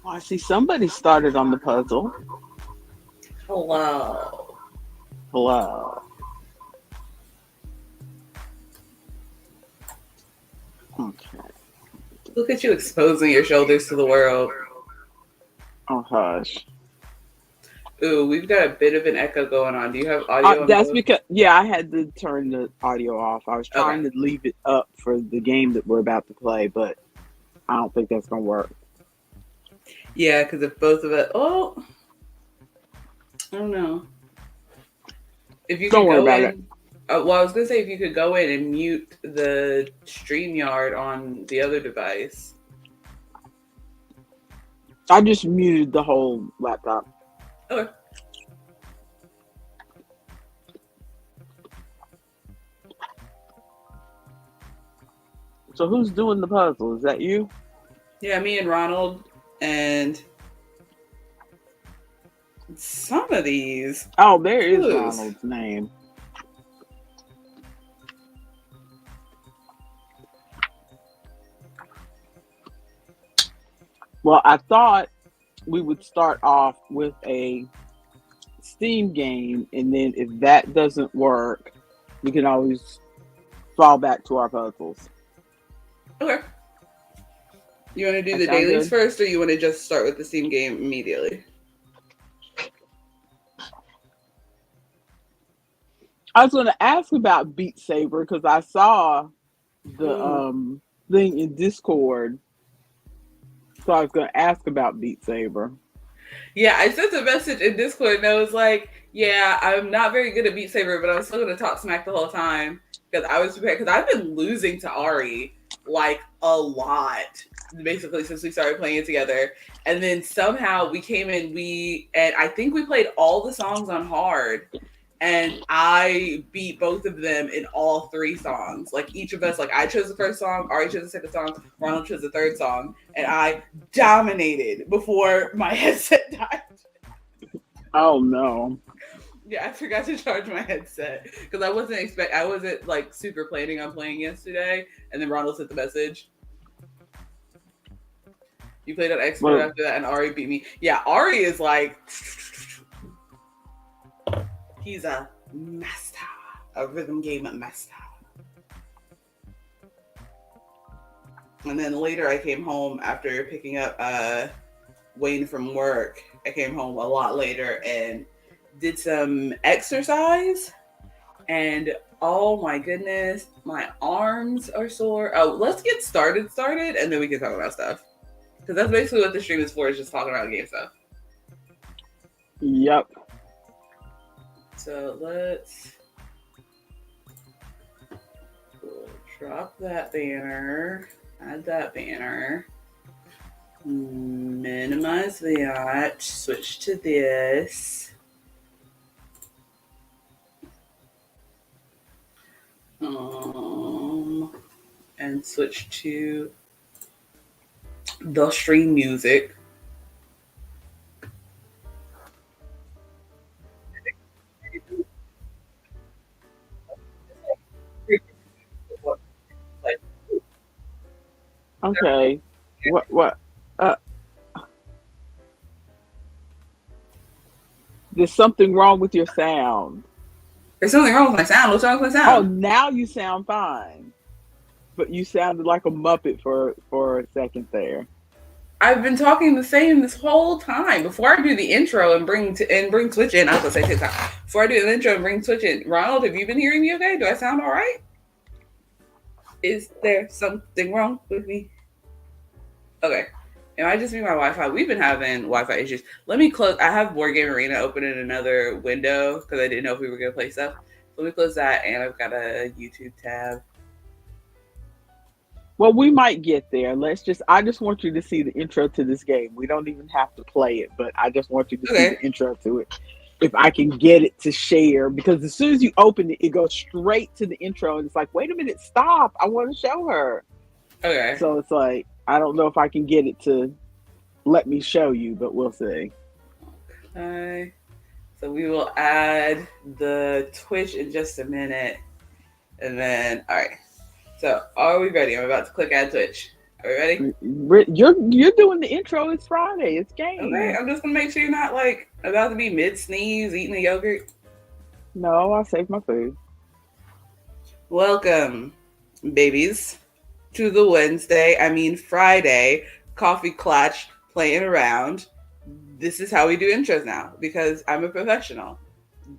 I see somebody started on the puzzle. Hello. Hello. Okay. Look at you exposing your shoulders to the world. Oh, hush. Ooh, we've got a bit of an echo going on. Do you have audio on That's both? because, yeah, I had to turn the audio off. I was Okay. trying to leave it up for the game that we're about to play, but I don't think that's going to work. Yeah, because if both of it, oh, I don't know. If you Don't could worry go about it. in, well, I was gonna say if you could go in and mute the StreamYard on the other device. I just muted the whole laptop. Okay. So who's doing the puzzle? Is that you? Yeah, me and Ronald and some of these Oh, there is clues. Ronald's name. Well, I thought we would start off with a Steam game, and then if that doesn't work, we can always fall back to our puzzles. Okay. You want to do That the sound dailies good? first, or you want to just start with the Steam game immediately? I was going to ask about Beat Saber because I saw the Mm. thing in Discord, so I was going to ask about Beat Saber. Yeah, I sent a message in Discord and I was like, yeah, I'm not very good at Beat Saber, but I'm still going to talk smack the whole time because I was prepared. Because I've been losing to Ari like a lot basically since we started playing it together. And then somehow we came in, and I think we played all the songs on hard. And I beat both of them in all three songs. Like each of us, like I chose the first song, Ari chose the second song, Ronald chose the third song, and I dominated before my headset died. Oh no. Yeah, I forgot to charge my headset because I wasn't like super planning on playing yesterday. And then Ronald sent the message. You played on expert after that, and Ari beat me. Yeah, Ari is like, he's a master, a rhythm game master. And then later I came home after picking up Wayne from work. I came home a lot later and did some exercise. And oh my goodness, my arms are sore. Oh, let's get started, and then we can talk about stuff. Because that's basically what the stream is for, is just talking about game stuff. Yep. So let's drop that banner, add that banner, minimize that, switch to this. And switch to the stream music. Okay. What? There's something wrong with your sound. There's something wrong with my sound. What's wrong with my sound? Oh, now you sound fine. But you sounded like a Muppet for a second there. I've been talking the same this whole time. Before I do the intro and bring Twitch in, I was gonna say TikTok. Before I do the intro and bring Twitch in, Ronald, have you been hearing me okay? Do I sound all right? Is there something wrong with me? Okay. It might just be my Wi-Fi. We've been having Wi-Fi issues. Let me close. I have Board Game Arena open in another window because I didn't know if we were going to play stuff. Let me close that, and I've got a YouTube tab. Well, we might get there. I just want you to see the intro to this game. We don't even have to play it, but I just want you to see the intro to it. If I can get it to share, because as soon as you open it, it goes straight to the intro, and it's like, wait a minute, stop. I want to show her. Okay. So it's like, I don't know if I can get it to let me show you, but we'll see. Okay. So we will add the Twitch in just a minute. And then, all right. So are we ready? I'm about to click add Twitch. Are we ready? You're doing the intro. It's Friday. It's game. Okay. I'm just going to make sure you're not like about to be mid-sneeze eating a yogurt. No, I'll save my food. Welcome, babies, to the Friday coffee Klatsch playing around. This is how we do intros now because I'm a professional.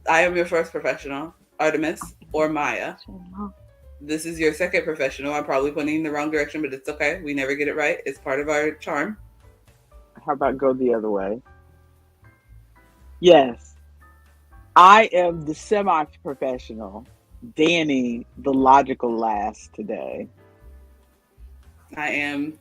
I am your first professional, Artemis or Maya. This is your second professional. I'm probably pointing in the wrong direction, but it's okay. We never get it right. It's part of our charm. How about go the other way? Yes. I am the semi-professional, Danny, the logical last today. I am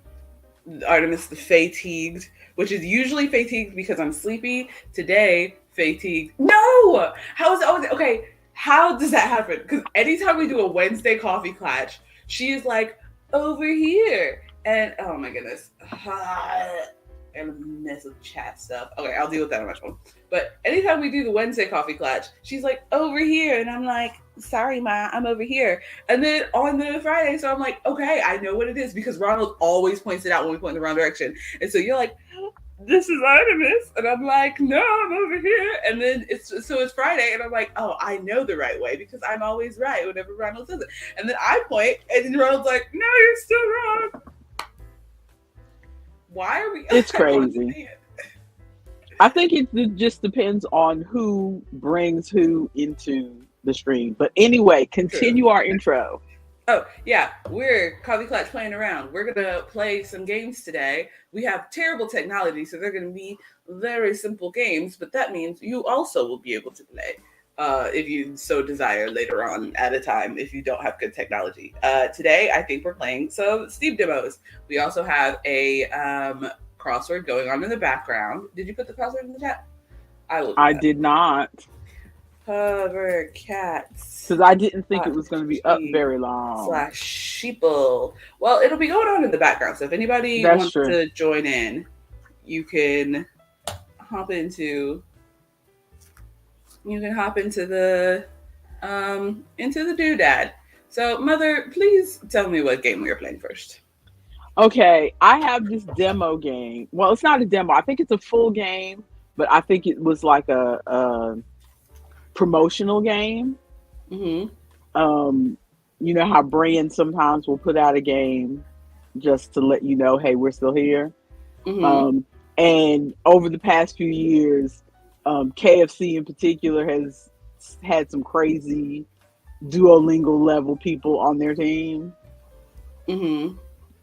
Artemis the fatigued, which is usually fatigued because I'm sleepy. Today, fatigued. No! How is it always okay? How does that happen? Because anytime we do a Wednesday coffee Klatsch, she is like, over here. And oh my goodness. And a mess of chat stuff. Okay, I'll deal with that on my phone. But anytime we do the Wednesday coffee Klatsch, she's like, over here. And I'm like, sorry, Ma, I'm over here. And then on the Friday, so I'm like, okay, I know what it is because Ronald always points it out when we point in the wrong direction. And so you're like, this is Artemis. And I'm like, no, I'm over here. And then it's Friday. And I'm like, oh, I know the right way because I'm always right whenever Ronald says it. And then I point and then Ronald's like, no, you're still wrong. Why are we? It's crazy. I think it just depends on who brings who into the stream. But anyway, continue our intro. Oh, yeah. We're Coffee Klatsch playing around. We're going to play some games today. We have terrible technology, so they're going to be very simple games, but that means you also will be able to play. if you so desire later on at a time if you don't have good technology. Today, I think we're playing some Steam demos. We also have a crossword going on in the background. Did you put the crossword in the chat? I will do I that. did not, Hover cats. because I didn't think it was going to be up Sheep very long. slash sheeple. Well, it'll be going on in the background. So if anybody That's wants true. to join in, you can hop into into the doodad. So, Mother, please tell me what game we are playing first. Okay, I have this demo game. Well, it's not a demo. I think it's a full game, but I think it was like a promotional game. Mm-hmm. Um, you know how brands sometimes will put out a game just to let you know, hey, we're still here. Mm-hmm. Um, and over the past few years, KFC in particular has had some crazy Duolingo level people on their team. Mm-hmm.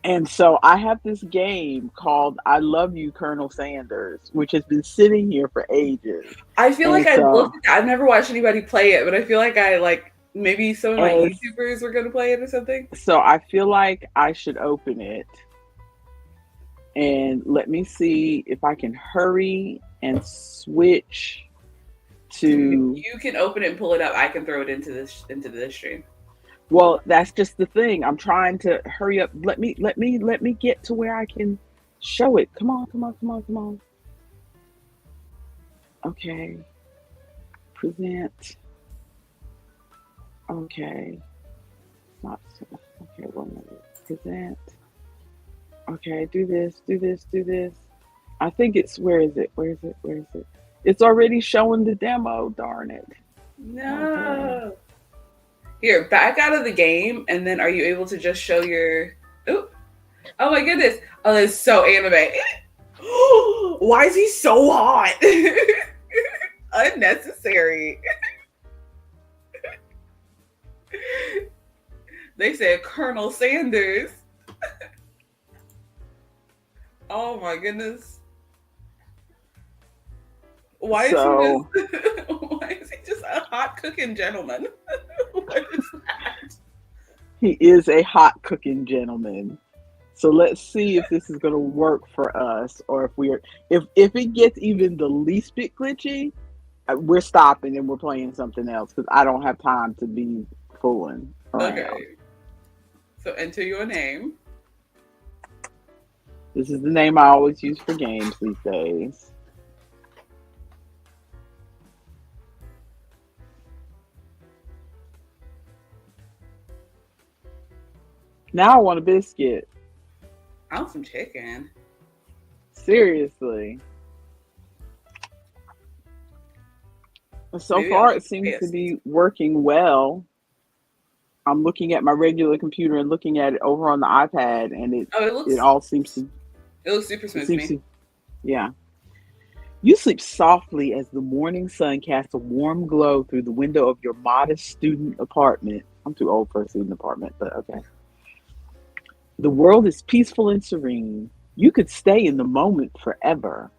And so I have this game called I Love You, Colonel Sanders, which has been sitting here for ages. I feel like And I so looked at that. I've never watched anybody play it, but I feel like I like maybe some of my as YouTubers were gonna play it or something. so I feel like I should open it, and let me see if I can hurry and switch to. You can open it and pull it up. I can throw it into this stream. Well, that's just the thing. I'm trying to hurry up. Let me get to where I can show it. Come on, come on, come on, come on. Okay. Present. Okay. Not okay, 1 minute. Present. Okay, do this, do this, do this. I think it's where is it? Where is it? Where is it? It's already showing the demo, darn it. Okay. No. Here, back out of the game, and then are you able to just show your? Oop. Oh my goodness! Oh, that's so anime. Why is he so hot? Unnecessary. They said Colonel Sanders. Oh my goodness. Why is So he just why is he just a hot cooking gentleman? What is that? he is a hot cooking gentleman. So let's see if this is gonna work for us, or if we're if it gets even the least bit glitchy, we're stopping and we're playing something else because I don't have time to be fooling around. Okay. So enter your name. This is the name I always use for games these days. Now I want a biscuit. I want some chicken. Seriously. So Maybe far, I'll it seems to yes. be working well. I'm looking at my regular computer and looking at it over on the iPad, and Oh, it all seems to it looks super it smooth to seems me. to yeah. You sleep softly as the morning sun casts a warm glow through the window of your modest student apartment. I'm too old for a student apartment, but okay. The world is peaceful and serene. You could stay in the moment forever,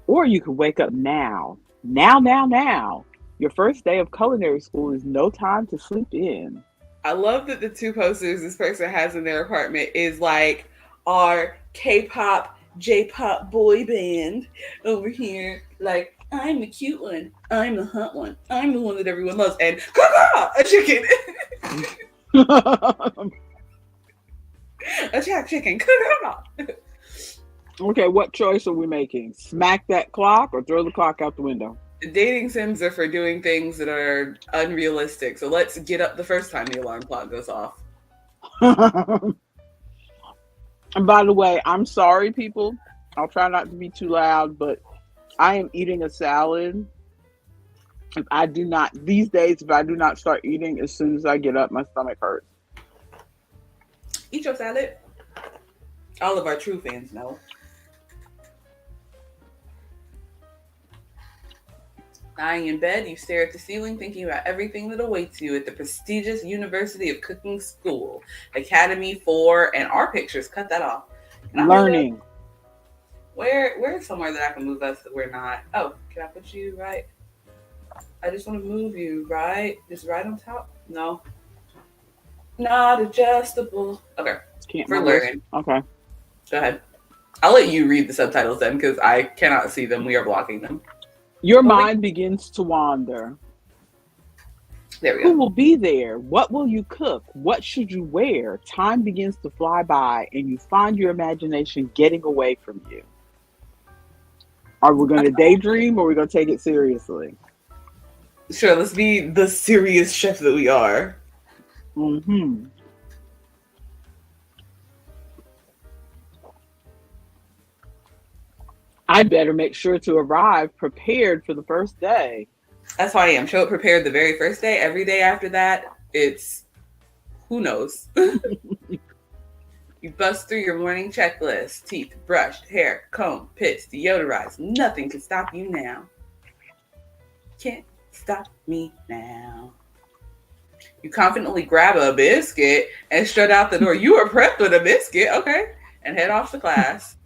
or you could wake up now. Now, now, now. Your first day of culinary school is no time to sleep in. I love that the two posters this person has in their apartment is like our K-pop, J-pop boy band over here. Like, I'm the cute one. I'm the hot one. I'm the one that everyone loves. And a chicken. A jack chicken. Okay, what choice are we making? Smack that clock or throw the clock out the window? Dating sims are for doing things that are unrealistic. So let's get up the first time the alarm clock goes off. And by the way, I'm sorry, people. I'll try not to be too loud, but I am eating a salad. If I do not, these days, if I do not start eating as soon as I get up, my stomach hurts. Eat your salad. All of our true fans know. Lying in bed, you stare at the ceiling, thinking about everything that awaits you at the prestigious University of Cooking School, Academy for, and our pictures. Cut that off. Can I Learning. where's somewhere that I can move us that we're not? Oh, can I put you right? I just want to move you right, just right on top. No, not adjustable. Okay, Can't for my wrist? learning. Okay. Go ahead. I'll let you read the subtitles then, because I cannot see them. We are blocking them. Your What we? mind begins to wander. There we Who go. will be there? What will you cook? What should you wear? Time begins to fly by, and you find your imagination getting away from you. Are we going to daydream or are we going to take it seriously? Sure, let's be the serious chef that we are. Hmm. I better make sure to arrive prepared for the first day. That's how I am. Show up prepared the very first day. Every day after that, it's who knows. You bust through your morning checklist: teeth brushed, hair combed, pits deodorized. Nothing can stop you now. Can't stop me now. You confidently grab a biscuit and strut out the door. You are prepped with a biscuit, okay? And head off to class.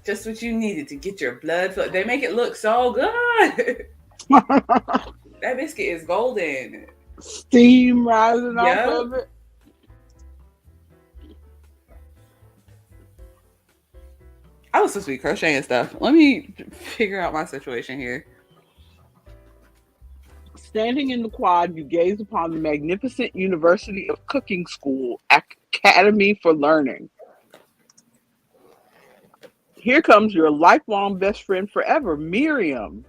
Just what you needed to get your blood flow. They make it look so good. That biscuit is golden. Steam rising off Yep. of it. I was supposed to be crocheting stuff. Let me figure out my situation here. Standing in the quad, you gaze upon the magnificent University of Cooking School Academy for Learning. Here comes your lifelong best friend forever, Miriam.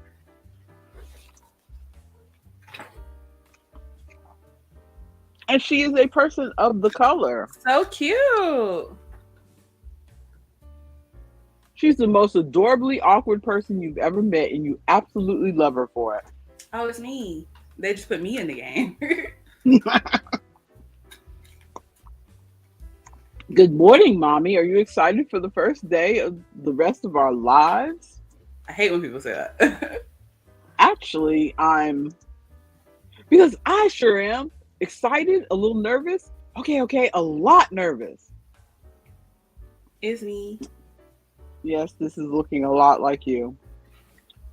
And she is a person of the color. So cute. She's the most adorably awkward person you've ever met, and you absolutely love her for it. Oh, it's me. They just put me in the game. Good morning, Mommy. Are you excited for the first day of the rest of our lives? I hate when people say that. Actually, because I sure am excited, a little nervous. Okay, a lot nervous. It's me. Yes, this is looking a lot like you.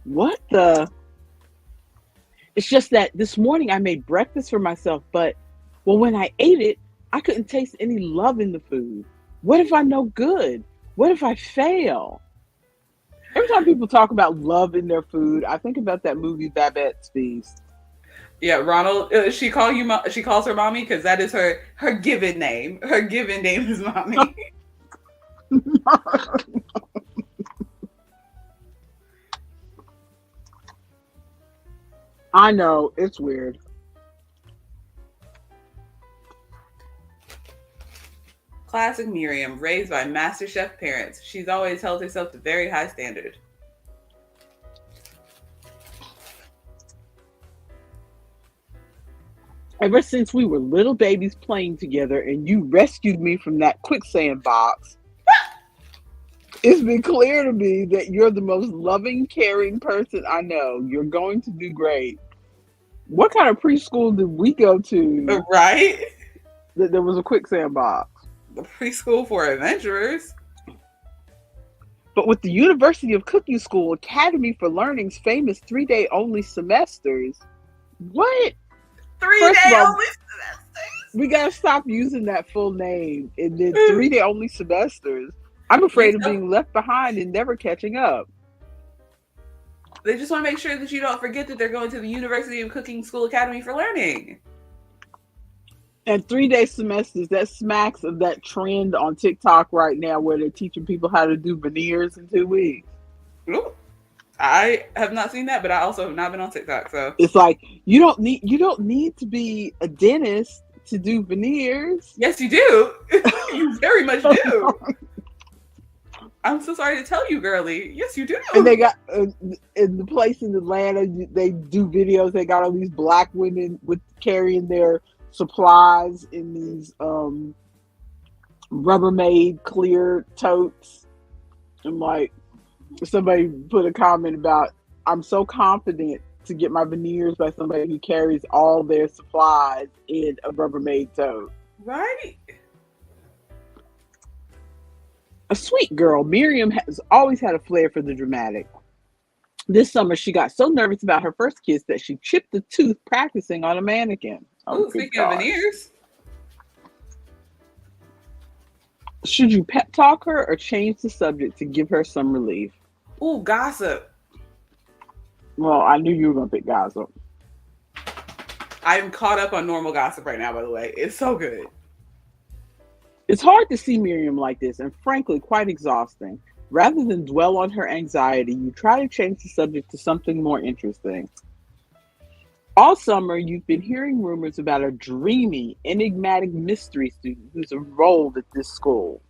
What the? It's just that this morning I made breakfast for myself, but when I ate it, I couldn't taste any love in the food. What if I'm no good? What if I fail? Every time people talk about love in their food, I think about that movie Babette's Feast. Yeah, Ronald. She calls her mommy because that is her given name. Her given name is mommy. I know, it's weird. Classic Miriam, raised by Master Chef parents. She's always held herself to very high standard. Ever since we were little babies playing together and you rescued me from that quicksand box, it's been clear to me that you're the most loving, caring person I know. You're going to do great. What kind of preschool did we go to Right? that there was a quicksand box? The preschool for adventurers. But with the University of Cooking School Academy for Learning's famous 3-day only semesters, what? 3-day only semesters. We gotta stop using that full name. And then 3-day only semesters. I'm afraid of being left behind and never catching up. They just want to make sure that you don't forget that they're going to the University of Cooking School Academy for Learning. And 3-day semesters, that smacks of that trend on TikTok right now where they're teaching people how to do veneers in 2 weeks. Ooh. I have not seen that, but I also have not been on TikTok. So it's like you don't need to be a dentist to do veneers. Yes, you do. You very much do. I'm so sorry to tell you, girly. Yes, you do. And they got in the place in Atlanta, they do videos. They got all these black women with carrying their supplies in these Rubbermaid clear totes. And like somebody put a comment about, I'm so confident to get my veneers by somebody who carries all their supplies in a Rubbermaid tote. Right. A sweet girl, Miriam has always had a flair for the dramatic. This summer, she got so nervous about her first kiss that she chipped a tooth practicing on a mannequin. Oh, Ooh, good speaking of God. veneers. Should you pep talk her or change the subject to give her some relief? Ooh, gossip. Well, I knew you were going to pick gossip. I'm caught up on normal gossip right now, by the way. It's so good. It's hard to see Miriam like this and frankly quite exhausting. Rather than dwell on her anxiety, you try to change the subject to something more interesting. All summer, you've been hearing rumors about a dreamy, enigmatic mystery student who's enrolled at this school.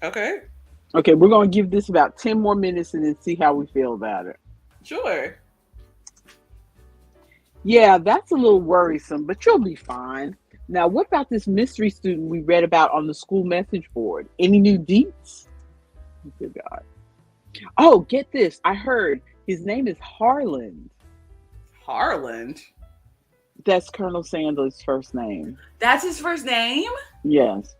Okay. Okay, we're going to give this about 10 more minutes and then see how we feel about it. Sure. Yeah, that's a little worrisome, but you'll be fine. Now, what about this mystery student we read about on the school message board? Any new deets? Good God. Oh, get this. I heard his name is Harland. Harland? That's Colonel Sandler's first name. That's his first name? Yes.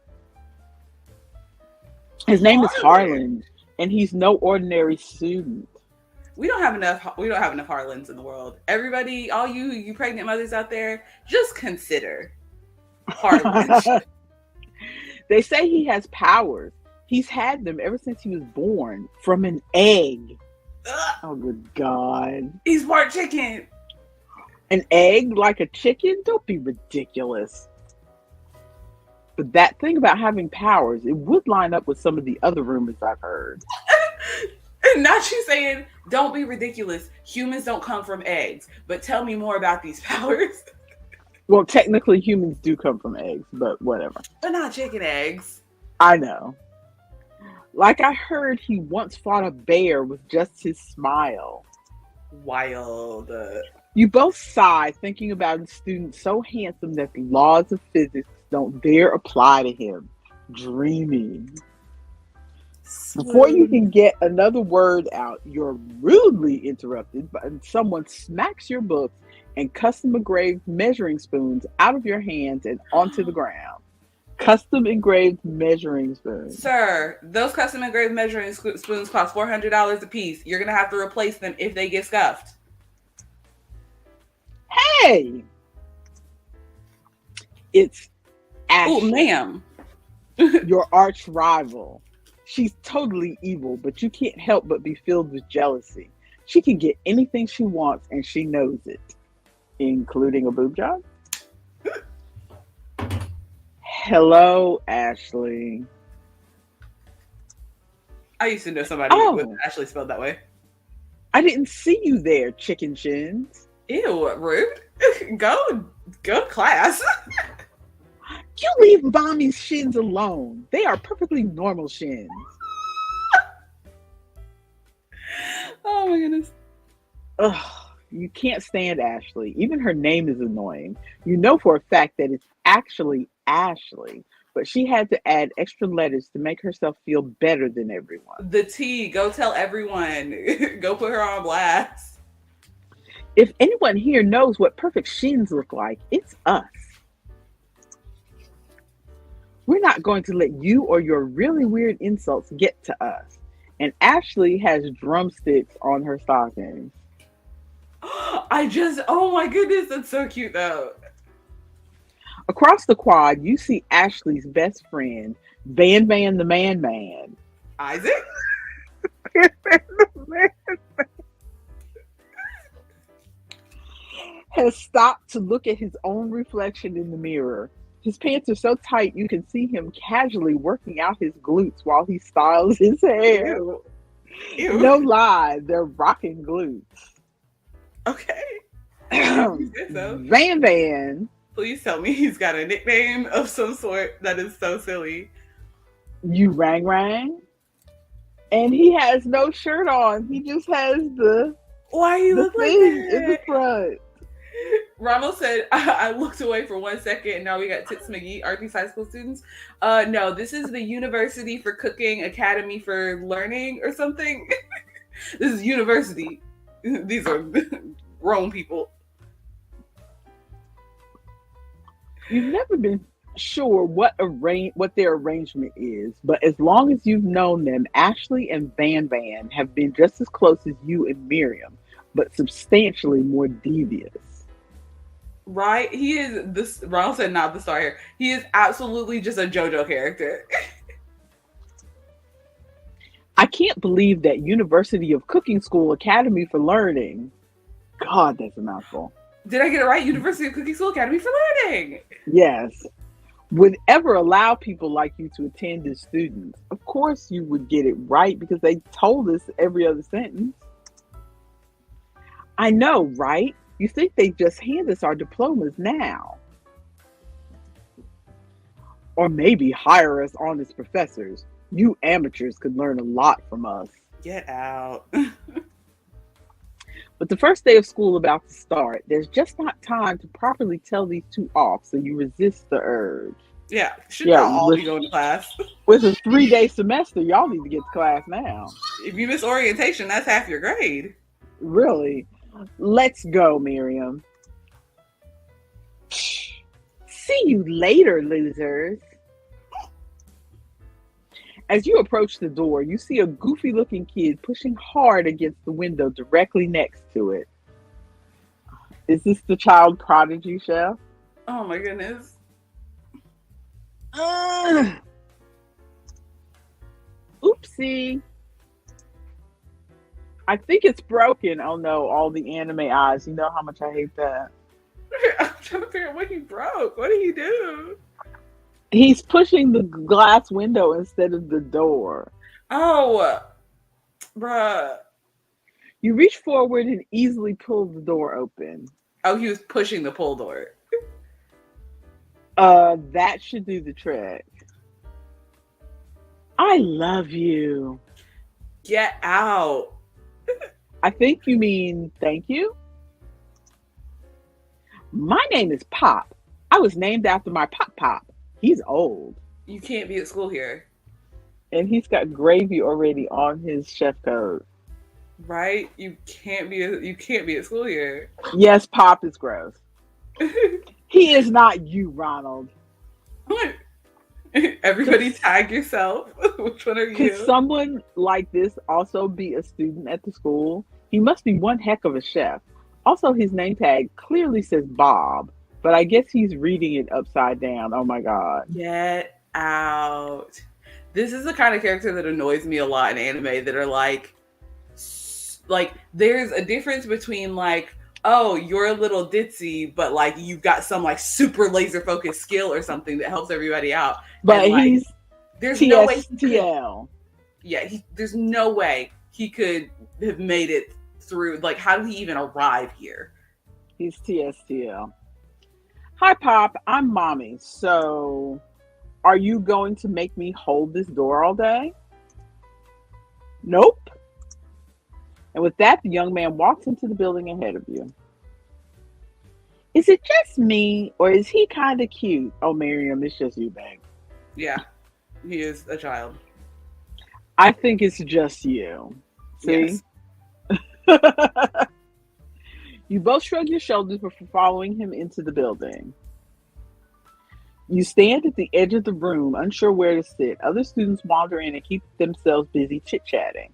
His name is Harland, and he's no ordinary student. We don't have enough Harlands in the world. Everybody, all you pregnant mothers out there, just consider Harland. They say he has powers. He's had them ever since he was born from an egg. Ugh, Oh, good God. he's part chicken. An egg like a chicken? Don't be ridiculous. But that thing about having powers, it would line up with some of the other rumors I've heard. And now she's saying, don't be ridiculous. Humans don't come from eggs. But tell me more about these powers. Well, technically humans do come from eggs, but whatever. But not chicken eggs. I know. Like I heard he once fought a bear with just his smile. Wild. You both sigh thinking about a student so handsome that the laws of physics don't dare apply to him. Dreaming. Before you can get another word out, you're rudely interrupted by someone smacks your books and custom engraved measuring spoons out of your hands and onto the ground. Custom engraved measuring spoons. Sir, those custom engraved measuring spoons cost $400 a piece. You're going to have to replace them if they get scuffed. Hey! It's Ashley. Oh, ma'am. Your arch rival. She's totally evil, but you can't help but be filled with jealousy. She can get anything she wants, and she knows it, including a boob job. Hello, Ashley. I used to know somebody with Ashley spelled that way. I didn't see you there, chicken shins. Ew, rude. Go to class. You leave mommy's shins alone. They are perfectly normal shins. Oh my goodness. Ugh, you can't stand Ashley. Even her name is annoying. You know for a fact that it's actually Ashley, but she had to add extra letters to make herself feel better than everyone. The T, go tell everyone. Go put her on blast. If anyone here knows what perfect shins look like, it's us. We're not going to let you or your really weird insults get to us. And Ashley has drumsticks on her stockings. Oh my goodness, that's so cute though. Across the quad, you see Ashley's best friend, Van the Man. Isaac? Has stopped to look at his own reflection in the mirror. His pants are so tight you can see him casually working out his glutes while he styles his hair. Ew. Ew. No lie, they're rocking glutes. Okay. Van. Please tell me he's got a nickname of some sort that is so silly. You rang. And he has no shirt on. He just has the Why you look like thing that? in the front. Ramos said, I looked away for 1 second and now we got Tits McGee. Are these high school students? No, this is the University for Cooking Academy for Learning or something. This is university. These are grown people. You've never been sure what their arrangement is, but as long as you've known them, Ashley and Van Van have been just as close as you and Miriam, but substantially more devious. Right? He is this. Ronald said, "Not the star here. He is absolutely just a JoJo character." I can't believe that University of Cooking School Academy for Learning. God, that's a mouthful. Did I get it right? University of Cooking School Academy for Learning. Yes. Would ever allow people like you to attend as students. Of course you would get it right because they told us every other sentence. I know, right? You think they just hand us our diplomas now. Or maybe hire us on as professors. You amateurs could learn a lot from us. Get out. But the first day of school about to start, there's just not time to properly tell these two off, so you resist the urge. Yeah, should y'all all be going to class? With a 3-day semester, y'all need to get to class now. If you miss orientation, that's half your grade. Really? Let's go, Miriam. See you later, losers. As you approach the door, you see a goofy-looking kid pushing hard against the window directly next to it. Is this the child prodigy, Chef? Oh my goodness. Oopsie. I think it's broken. Oh no, all the anime eyes. You know how much I hate that. I'm trying to figure out what he broke. What did he do? He's pushing the glass window instead of the door. Oh, bruh. You reach forward and easily pull the door open. Oh, he was pushing the pull door. That should do the trick. I love you. Get out. I think you mean thank you. My name is Pop. I was named after my Pop. He's old. You can't be at school here. And he's got gravy already on his chef coat. Right? You can't be at school here. Yes, Pop is gross. He is not you, Ronald. What? Everybody tag yourself. Which one are you? Could someone like this also be a student at the school? He must be one heck of a chef. Also, his name tag clearly says Bob, but I guess he's reading it upside down. Oh my God. Get out. This is the kind of character that annoys me a lot in anime that are like there's a difference between like, oh, you're a little ditzy, but like you've got some like super laser focused skill or something that helps everybody out. But and, like, he's there's TSTL. no way there's no way he could have made it through. Like, how did he even arrive here? He's TSTL. Hi, Pop. I'm Mommy. So, are you going to make me hold this door all day? Nope. And with that, the young man walks into the building ahead of you. Is it just me, or is he kind of cute? Oh, Miriam, it's just you, babe. Yeah, he is a child. I think it's just you. See? Yes. You both shrug your shoulders before following him into the building. You stand at the edge of the room, unsure where to sit. Other students wander in and keep themselves busy chit-chatting.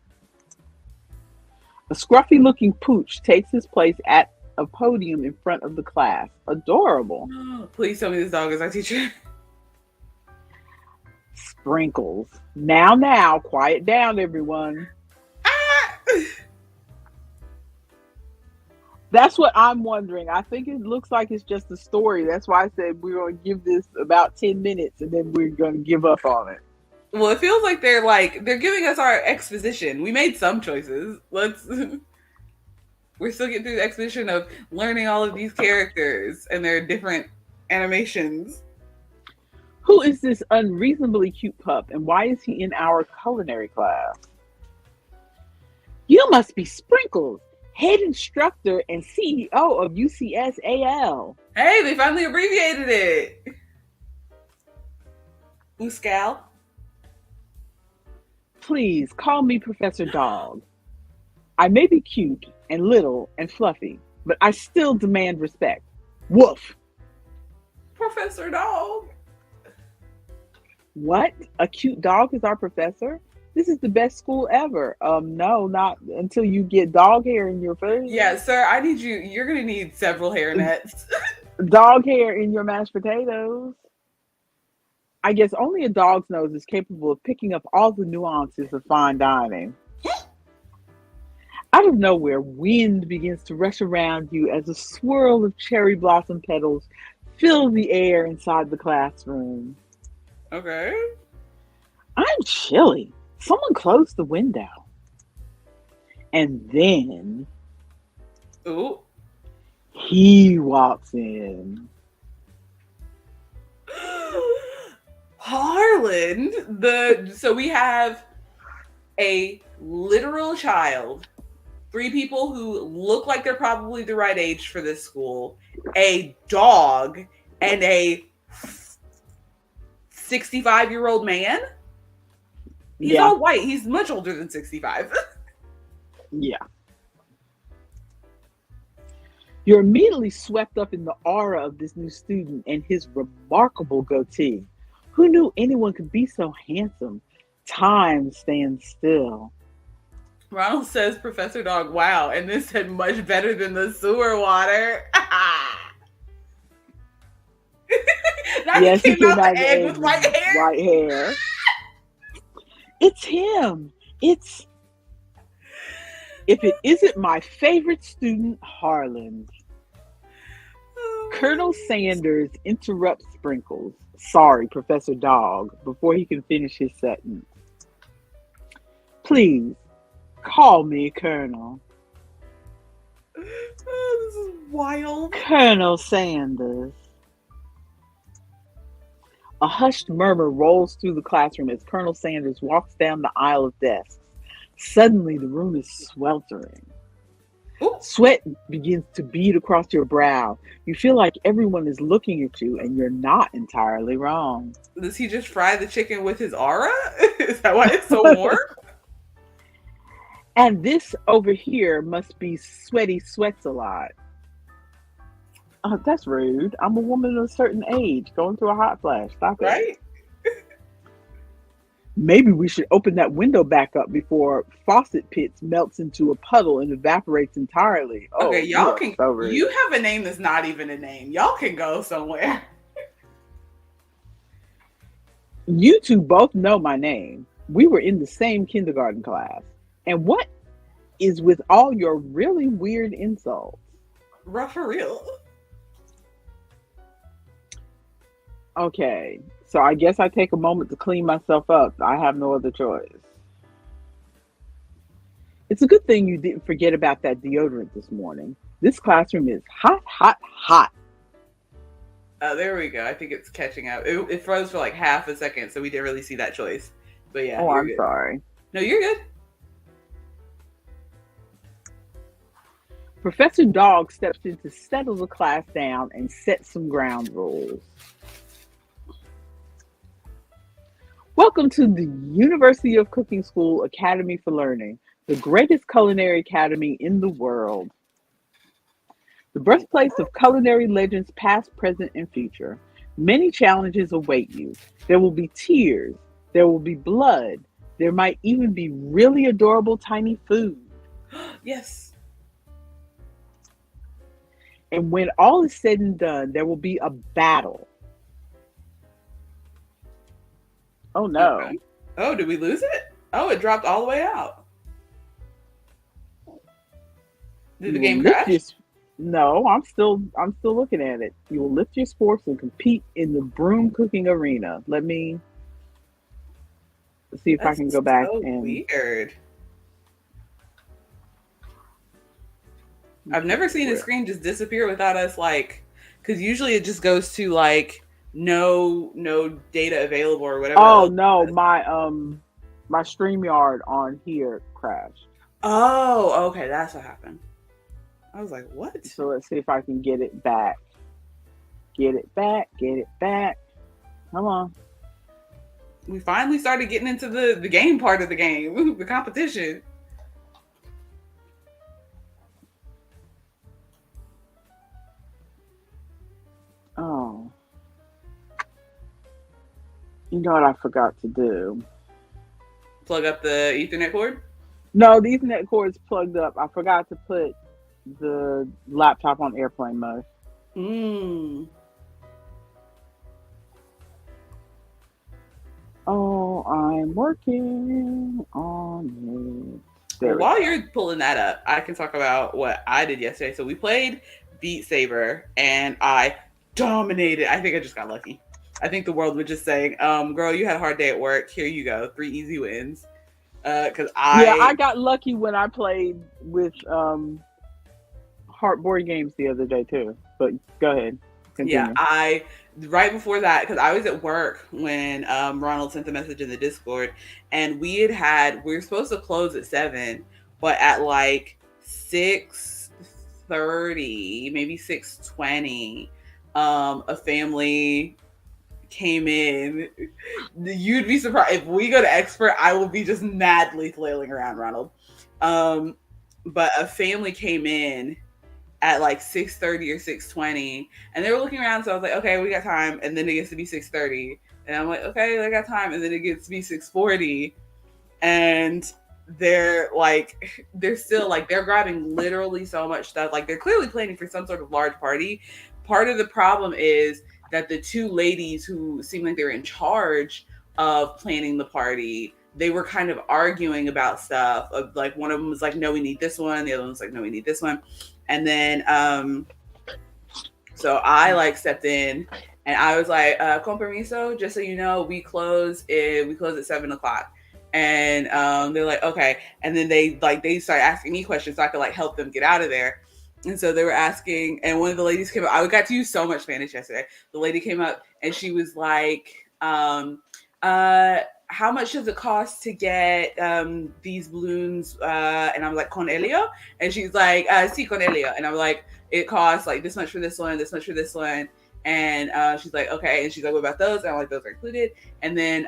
A scruffy-looking pooch takes his place at a podium in front of the class. Adorable. Please tell me this dog is our teacher. Sprinkles. Now, quiet down, everyone. Ah! That's what I'm wondering. I think it looks like it's just a story. That's why I said we're going to give this about 10 minutes and then we're going to give up on it. Well, it feels like they're giving us our exposition. We made some choices. We're still getting through the exposition of learning all of these characters and their different animations. Who is this unreasonably cute pup and why is he in our culinary class? You must be Sprinkles, head instructor and CEO of UCSAL. Hey, they finally abbreviated it. Uscal? Please call me Professor Dog. I may be cute and little and fluffy, but I still demand respect. Woof. Professor Dog. What? A cute dog is our professor? This is the best school ever. No, not until you get dog hair in your Yeah, food. sir, I need you. You're gonna need several hairnets. Dog hair in your mashed potatoes. I guess only a dog's nose is capable of picking up all the nuances of fine dining. Out of nowhere, wind begins to rush around you as a swirl of cherry blossom petals fill the air inside the classroom. Okay. I'm chilly. Someone close the window. And then Ooh. he walks in. Harland. So we have a literal child, three people who look like they're probably the right age for this school, a dog, and a 65-year-old man. He's Yeah, all white. He's much older than 65. yeah. You're immediately swept up in the aura of this new student and his remarkable goatee. Who knew anyone could be so handsome? Time stands still. Ronald says, Professor Dog, wow, and this said much better than the sewer water. Now he Yes, he came came out the out of the egg egg with white with hair. white hair. It's him. It's If it isn't my favorite student, Harlan. Colonel Sanders interrupts Sprinkles. Sorry, Professor Dog, before he can finish his sentence. Please, call me Colonel. Oh, this is wild. Colonel Sanders. A hushed murmur rolls through the classroom as Colonel Sanders walks down the aisle of desks. Suddenly, the room is sweltering. Ooh. Sweat begins to bead across your brow. You feel like everyone is looking at you, and you're not entirely wrong. Does he just fry the chicken with his aura? Is that why it's so warm? And this over here must be Sweaty Sweats a lot. Oh, that's rude. I'm a woman of a certain age going through a hot flash. Stop it. Right? Maybe we should open that window back up before Faucet Pits melts into a puddle and evaporates entirely. Okay, Oh, you y'all are can. so rude. You have a name that's not even a name. Y'all can go somewhere. You two both know my name. We were in the same kindergarten class. And what is with all your really weird insults? Rough for real. Okay, so I guess I take a moment to clean myself up. I have no other choice. It's a good thing you didn't forget about that deodorant this morning. This classroom is hot, hot, hot. Oh, there we go. I think it's catching up. It froze for like half a second, so we didn't really see that choice. But yeah, Oh, you're I'm good. sorry. No, you're good. Professor Dog steps in to settle the class down and set some ground rules. Welcome to the University of Cooking School Academy for Learning, the greatest culinary academy in the world. The birthplace of culinary legends past, present, and future. Many challenges await you. There will be tears. There will be blood. There might even be really adorable tiny food. Yes. And when all is said and done, there will be a battle. Oh no. Okay. Oh, did we lose it? Oh, it dropped all the way out. Did the game crash? No, I'm still looking at it. You will lift your sports and compete in the broom cooking arena. Let me see if I That's can go back so and weird. I've never seen a screen just disappear without us like, because usually it just goes to like no data available or whatever. Oh no, my StreamYard on here crashed. Oh, okay, that's what happened. I was like, what? So let's see if I can get it back. Get it back, get it back. Come on. We finally started getting into the game part of the game, the competition. Oh. You know what I forgot to do? Plug up the Ethernet cord. No, the Ethernet cord is plugged up. I forgot to put the laptop on airplane mode. Mm. Oh, I'm working on it. There Well, we while go. you're pulling that up, I can talk about what I did yesterday. So we played Beat Saber, and I dominated. I think I just got lucky. I think the world was just saying, girl, you had a hard day at work. Here you go, 3 easy wins." Because Yeah, I I, got lucky when I played with Heart Board Games the other day too. But go ahead, yeah, continue. I right before that, because I was at work when Ronald sent the message in the Discord, and we were supposed to close at 7, but at like 6:30, maybe 6:20, a family came in. You'd be surprised if we go to expert. I will be just madly flailing around, Ronald. Um, but a family came in at like 6:30 or 6:20, and they were looking around. So I was like, okay, we got time. And then it gets to be 6:30, and I'm like, okay, I got time. And then it gets to be 6:40, and they're still like they're grabbing literally so much stuff. Like they're clearly planning for some sort of large party. Part of the problem is that the two ladies who seem like they were in charge of planning the party, they were kind of arguing about stuff. Like one of them was like, no, we need this one. The other one was like, no, we need this one. And then so I like stepped in and I was like, con permiso, just so you know, we close at 7 o'clock. And they're like, okay. And then they started asking me questions so I could like help them get out of there. And so they were asking, and one of the ladies came up. I got to use so much Spanish yesterday. The lady came up and she was like, how much does it cost to get these balloons? And I'm like, con Elio? And she's like, sí, con Elio. And I'm like, it costs like this much for this one, this much for this one. And she's like, okay. And she's like, what about those? And I'm like, those are included. And then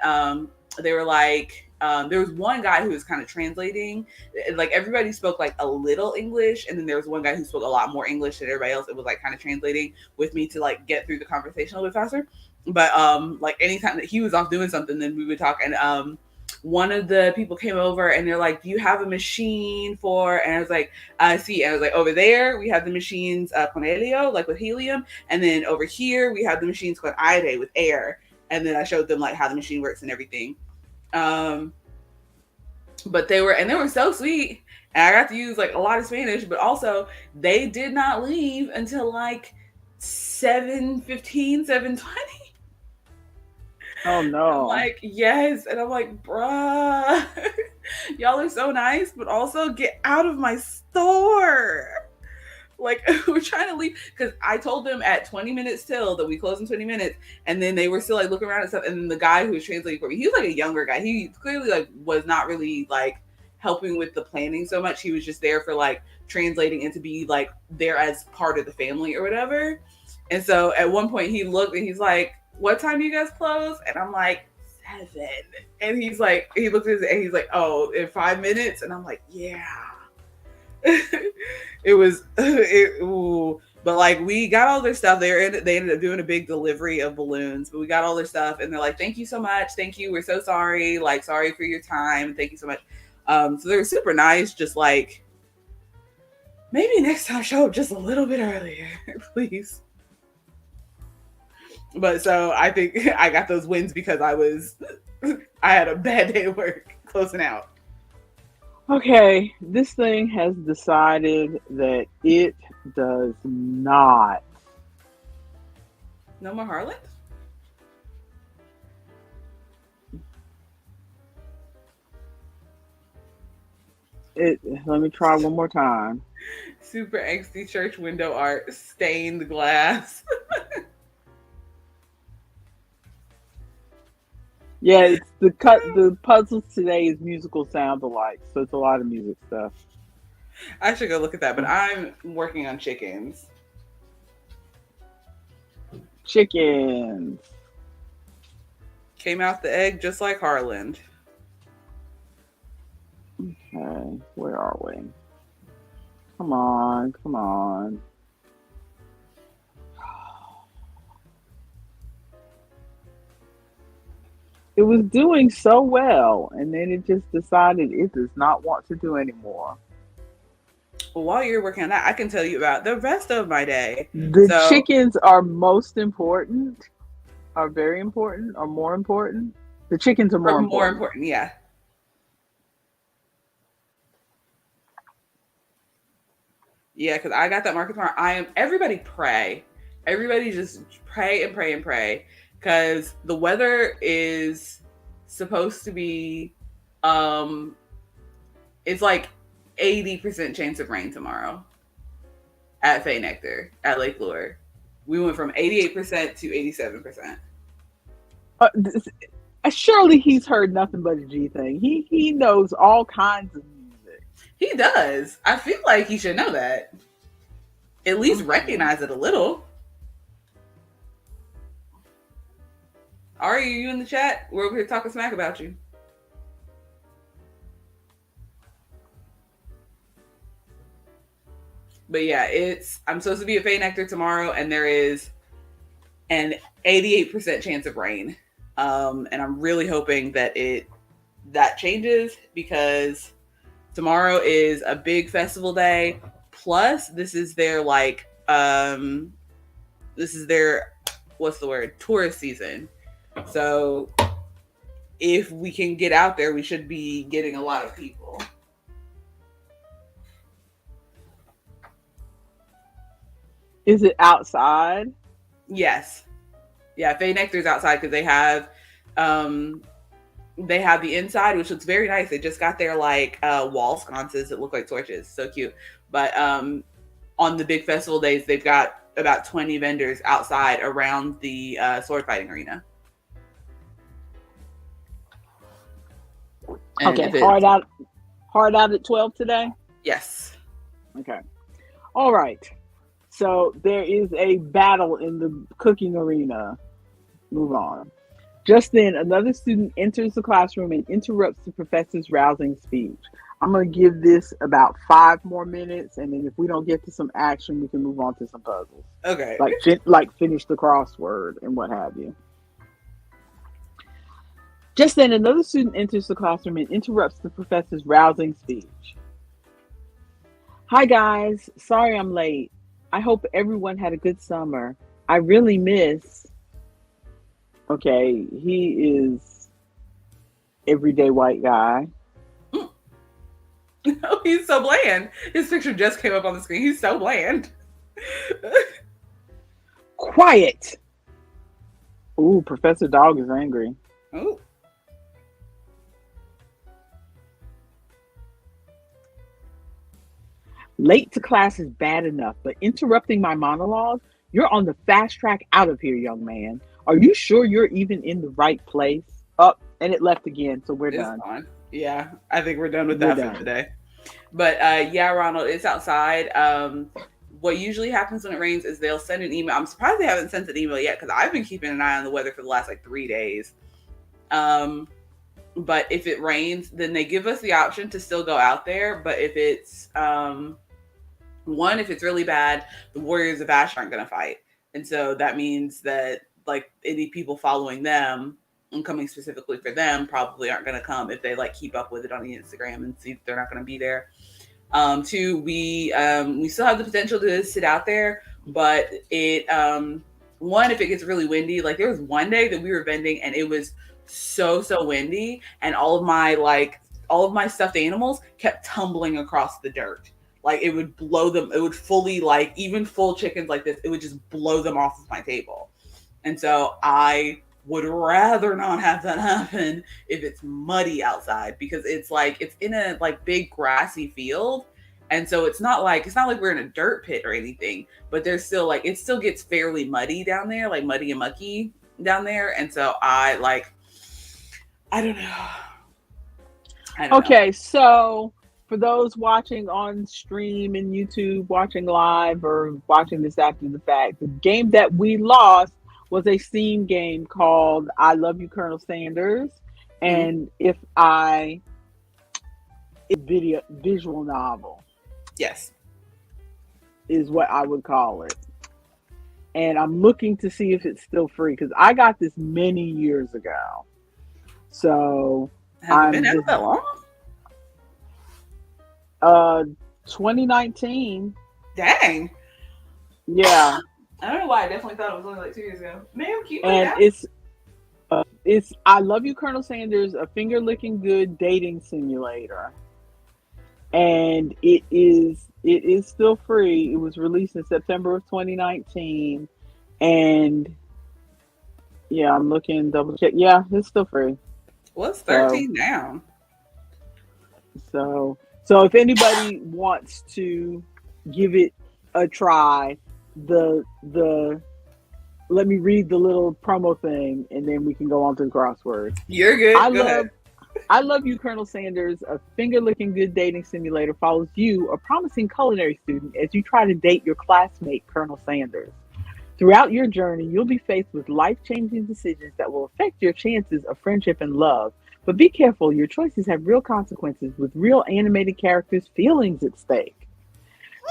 they were like, there was one guy who was kind of translating. Like everybody spoke like a little English, and then there was one guy who spoke a lot more English than everybody else. It was like kind of translating with me to like get through the conversation a little bit faster. But like anytime that he was off doing something, then we would talk. And one of the people came over and they're like, do you have a machine for? And I was like, see. And I was like, over there we have the machines con helio, like with helium, and then over here we have the machines con aire, with air. And then I showed them like how the machine works and everything. But they were so sweet, and I got to use like a lot of Spanish. But also, they did not leave until like 7:15, 7:20. Oh I'm no. like, yes. And I'm like, bruh, y'all are so nice, but also get out of my store. Like, we're trying to leave because I told them at 20 minutes till that we close in 20 minutes. And then they were still like looking around and stuff. And then the guy who was translating for me, he was like a younger guy. He clearly like was not really like helping with the planning so much. He was just there for like translating and to be like there as part of the family or whatever. And so at one point he looked and he's like, what time do you guys close? And I'm like, 7. And he's like, he looked at it and he's like, oh, in 5 minutes. And I'm like, yeah. Ooh. But like we got all their stuff. They ended up doing a big delivery of balloons, but we got all their stuff and they're like, thank you so much. Thank you. We're so sorry. Like, sorry for your time. Thank you so much. So they were super nice. Just like, maybe next time show up just a little bit earlier, please. But so I think I got those wins because I had a bad day at work closing out. Okay, this thing has decided that it does not. No more Harlan? Let me try one more time. Super angsty church window art, stained glass. Yeah, it's the puzzles today is musical sound alike, so it's a lot of music stuff. I should go look at that, but I'm working on chickens. Chickens. Came out the egg just like Harland. Okay, where are we? Come on, come on. It was doing so well, and then it just decided it does not want to do anymore. Well, while you're working on that, I can tell you about the rest of my day. The So, chickens are most important, are very important, are more important. The chickens are or more more important. important, yeah. Yeah, because I got that market tomorrow. Everybody pray. Everybody just pray and pray and pray. Because the weather is supposed to be, um, it's like 80% chance of rain tomorrow at Fay Nectar at Lake Lure. We went from 88% to 87%. This, surely he's heard nothing but a G thing. He knows all kinds of music. He does. I feel like he should know that. At least Okay. recognize it a little. Are you in the chat? We're over here talking smack about you. But yeah, I'm supposed to be at Fay Nectar tomorrow, and there is an 88% chance of rain. And I'm really hoping that changes because tomorrow is a big festival day. Plus, this is their what's the word? Tourist season. So if we can get out there, we should be getting a lot of people. Is it outside? Yes. Yeah, Fay Nectar's outside because they have the inside, which looks very nice. They just got their like wall sconces that look like torches. So cute. But on the big festival days, they've got about 20 vendors outside around the sword fighting arena. And Okay, if it's hard out at 12 today? yes. Okay. All right. So there is a battle in the cooking arena. Move on. Just then, another student enters the classroom and interrupts the professor's rousing speech. I'm going to give this about 5 more minutes, and then if we don't get to some action, we can move on to some puzzles, Okay. like finish the crossword and what have you. Just then, another student enters the classroom and interrupts the professor's rousing speech. Hi guys, sorry I'm late. I hope everyone had a good summer. I really miss. Okay, he is everyday white guy. Oh, he's so bland. His picture just came up on the screen. He's so bland. Quiet. Ooh, Professor Dog is angry. Oh. Late to class is bad enough, but interrupting my monologue? You're on the fast track out of here, young man. Are you sure you're even in the right place? Up, and it left again, so we're It's done. fine. Yeah, I think we're done with We're that done. for today. But yeah, Ronald, it's outside. What usually happens when it rains is they'll send an email. I'm surprised they haven't sent an email yet because I've been keeping an eye on the weather for the last like 3 days. But if it rains, then they give us the option to still go out there. But if it's if it's really bad, the Warriors of Ash aren't going to fight, and so that means that like any people following them and coming specifically for them probably aren't going to come if they like keep up with it on the Instagram and see they're not going to be there. Two, we still have the potential to sit out there, but one, if it gets really windy, like there was one day that we were vending and it was so windy, and all of my stuffed animals kept tumbling across the dirt. Like it would blow them. It would fully like even full chickens like this. It would just blow them off of my table. And so I would rather not have that happen if it's muddy outside because it's like it's in a like big grassy field. And so it's not like we're in a dirt pit or anything, but there's still like it still gets fairly muddy down there, like muddy and mucky down there. And so I don't know. Okay, so for those watching on stream and YouTube, watching live or watching this after the fact, the game that we lost was a Steam game called I Love You, Colonel Sanders. And visual novel. Yes. Is what I would call it. And I'm looking to see if it's still free because I got this many years ago. So Has it been I'm out just that long? uh 2019. Dang. Yeah, I don't know why. I definitely thought it was only like 2 years ago. Ma'am, can you lay and down? it's I Love You, Colonel Sanders, a finger licking good dating simulator, and it is still free. It was released in September of 2019, and yeah, I'm looking double check. Yeah, it's still free. What's So 13 now? so if anybody wants to give it a try, the let me read the little promo thing, and then we can go on to the crossword. You're I good. Go ahead. love I Love You, Colonel Sanders, a finger licking good dating simulator, follows you, a promising culinary student, as you try to date your classmate, Colonel Sanders. Throughout your journey, you'll be faced with life changing decisions that will affect your chances of friendship and love. But be careful, your choices have real consequences with real animated characters' feelings at stake.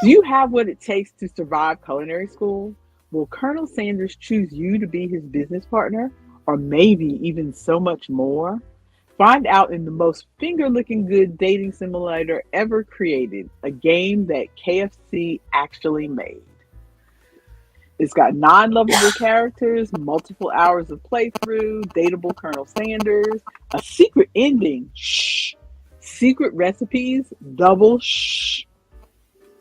Do you have what it takes to survive culinary school? Will Colonel Sanders choose you to be his business partner? Or maybe even so much more? Find out in the most finger licking good dating simulator ever created, a game that KFC actually made. It's got 9 lovable characters, multiple hours of playthrough, dateable Colonel Sanders, a secret ending, shh, secret recipes, double shh,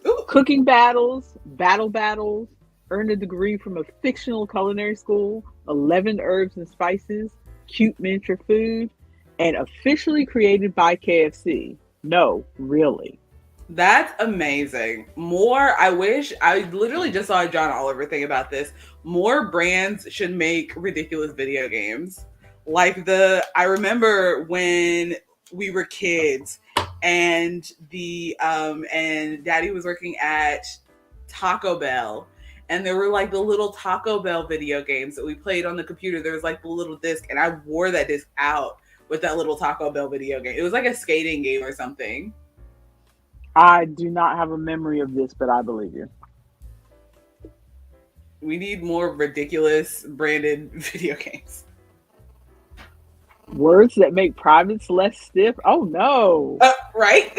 Ooh, cooking battles, battles, earn a degree from a fictional culinary school, 11 herbs and spices, cute miniature food, and officially created by KFC. No, really. that's amazing. More, I wish, I literally just saw a John Oliver thing about this. More brands should make ridiculous video games. I remember when we were kids and and daddy was working at Taco Bell, and there were like the little Taco Bell video games that we played on the computer. There was like the little disc, and I wore that disc out with that little Taco Bell video game. It was like a skating game or something. I do not have a memory of this, but I believe you. We need more ridiculous branded video games. Words that make privates less stiff? Oh no. Right?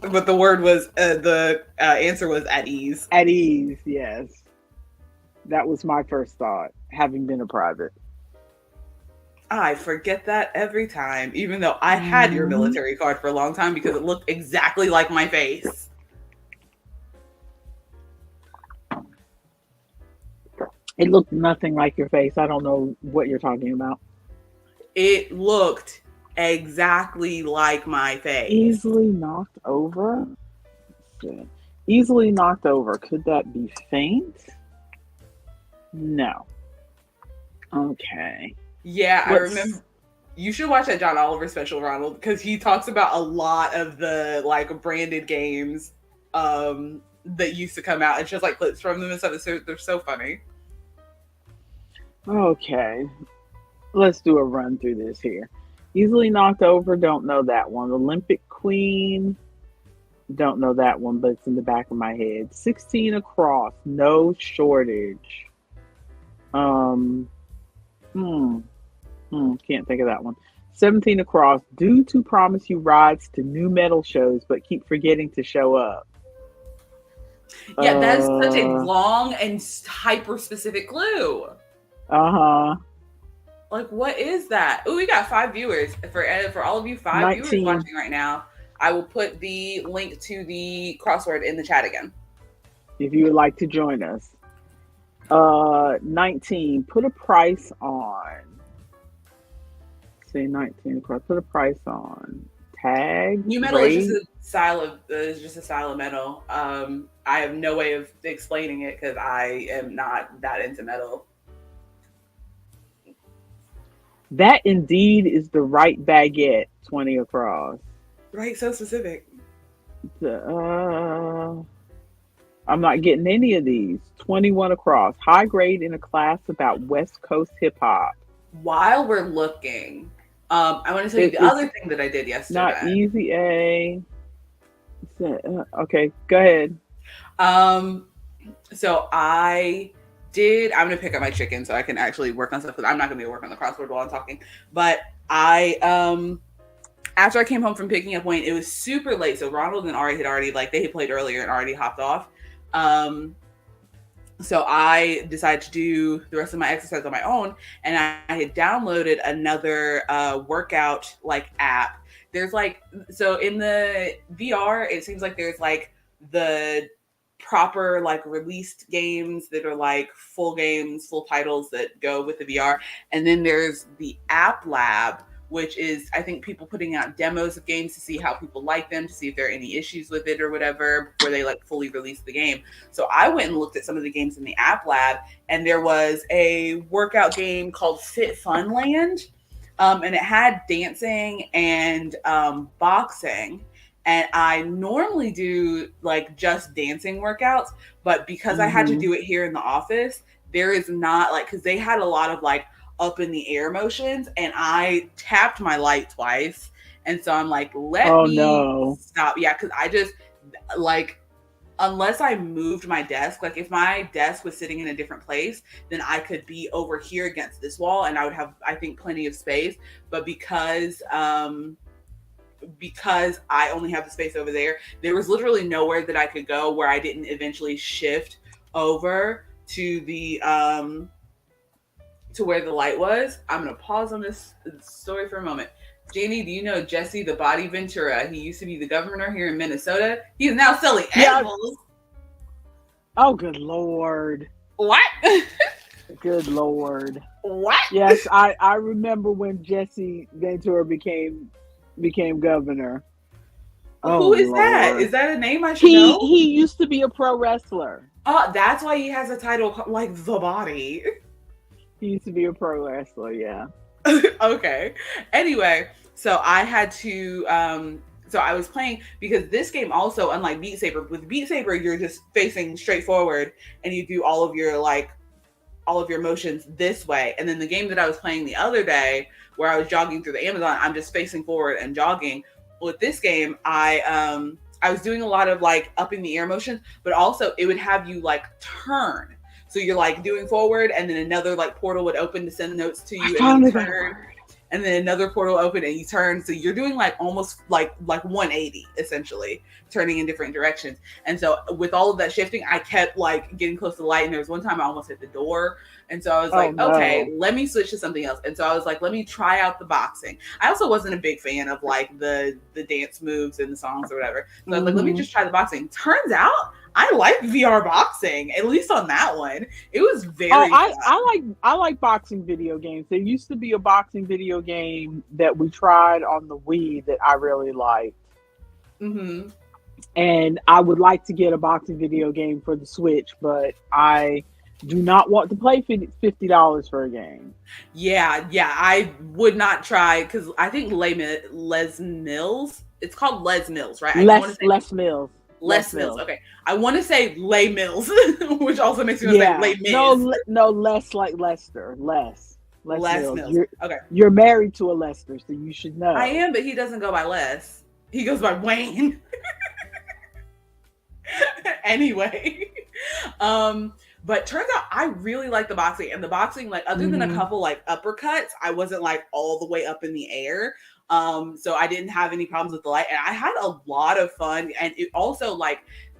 But the word was the answer was at ease. At ease, yes. That was my first thought, having been a private. I forget that every time, even though I had your Mhm. military card for a long time because it looked exactly like my face. It looked nothing like your face. I don't know what you're talking about. It looked exactly like my face. Easily knocked over? Easily knocked over. Could that be faint? No. Okay. Yeah, I remember. Let's. You should watch that John Oliver special, Ronald, because he talks about a lot of the like branded games that used to come out. It's just like clips from them and stuff. They're so funny. Okay. Let's do a run through this here. Easily knocked over. Don't know that one. Olympic Queen. Don't know that one, but it's in the back of my head. 16 across. No shortage. Um. Hmm. Can't think of that one. 17 across. Due to promise you rides to new metal shows, but keep forgetting to show up. Yeah, that is such a Uh. long and hyper specific clue. Uh huh. Like, what is that? Oh, we got 5 viewers. For all of you 5 viewers 19. watching right now, I will put the link to the crossword in the chat again. If you would like to join us. 19. Put a price on. Say 19 across. Put a price on. Tag. New metal is just Rate. a style of metal. I have no way of explaining it because I am not that into metal. That indeed is the right baguette. 20 across. Right, so specific. I'm not getting any of these. 21 across. High grade in a class about West Coast hip hop. While we're looking, I want to tell you the It's other thing that I did not yesterday. easy A. Okay, go ahead. So I I'm gonna pick up my chicken so I can actually work on stuff because I'm not gonna be able to work on the crossword while I'm talking. But after I came home from picking up Wayne, it was super late. So Ronald and Ari had already they had played earlier and already hopped off. So I decided to do the rest of my exercise on my own, and I had downloaded another workout app. There's so in the VR, it seems like there's the proper released games that are full games, full titles that go with the VR, and then there's the App Lab, which is I think people putting out demos of games to see how people like them, to see if there are any issues with it or whatever before they fully release the game. So I went and looked at some of the games in the App Lab, and there was a workout game called Fit Fun Land, and it had dancing and boxing. And I normally do just dancing workouts, but because I had to do it here in the office, there is not because they had a lot of up in the air motions, and I tapped my light twice, and so I'm let me stop. Yeah, because I just unless I moved my desk, if my desk was sitting in a different place, then I could be over here against this wall and I would have, I think, plenty of space. But because I only have the space over there, there was literally nowhere that I could go where I didn't eventually shift over to the to where the light was. I'm gonna pause on this story for a moment. Janie, do you know Jesse the Body Ventura? He used to be the governor here in Minnesota. He is now selling animals. Oh, good Lord. What? Good Lord. What? Yes, I remember when Jesse Ventura became governor. Who is Lord. that? Is that a name I should know? He used to be a pro wrestler. Oh, that's why he has a title like The Body. He used to be a pro wrestler, yeah. Okay. Anyway, so I had to so I was playing because this game also, unlike Beat Saber, with Beat Saber you're just facing straight forward and you do all of your motions this way. And then the game that I was playing the other day where I was jogging through the Amazon, I'm just facing forward and jogging. With this game, I was doing a lot of up in the air motions, but also it would have you turn. So you're doing forward, and then another portal would open to send notes to you, and you turn, and then another portal open and you turn. So you're doing almost 180 essentially, turning in different directions. And so with all of that shifting, I kept getting close to the light. And there was one time I almost hit the door. And so I was okay, let me switch to something else. And so I was let me try out the boxing. I also wasn't a big fan of the dance moves and the songs or whatever. So I was let me just try the boxing. Turns out I like VR boxing, at least on that one. It was very fun. I like boxing video games. There used to be a boxing video game that we tried on the Wii that I really liked. Mm-hmm. And I would like to get a boxing video game for the Switch, but I do not want to pay $50 for a game. Yeah, I would not try because I think Les Mills. It's called Les Mills, right? Les Mills. Les Mills. Okay, I want to say Les Mills, which also makes me want to say Les Mills. No, less like Lester. Les Mills. Okay, you're married to a Lester, so you should know. I am, but he doesn't go by Les. He goes by Wayne. Anyway, but turns out I really like the boxing, and the boxing, other than a couple uppercuts, I wasn't all the way up in the air. So I didn't have any problems with the light, and I had a lot of fun. And it also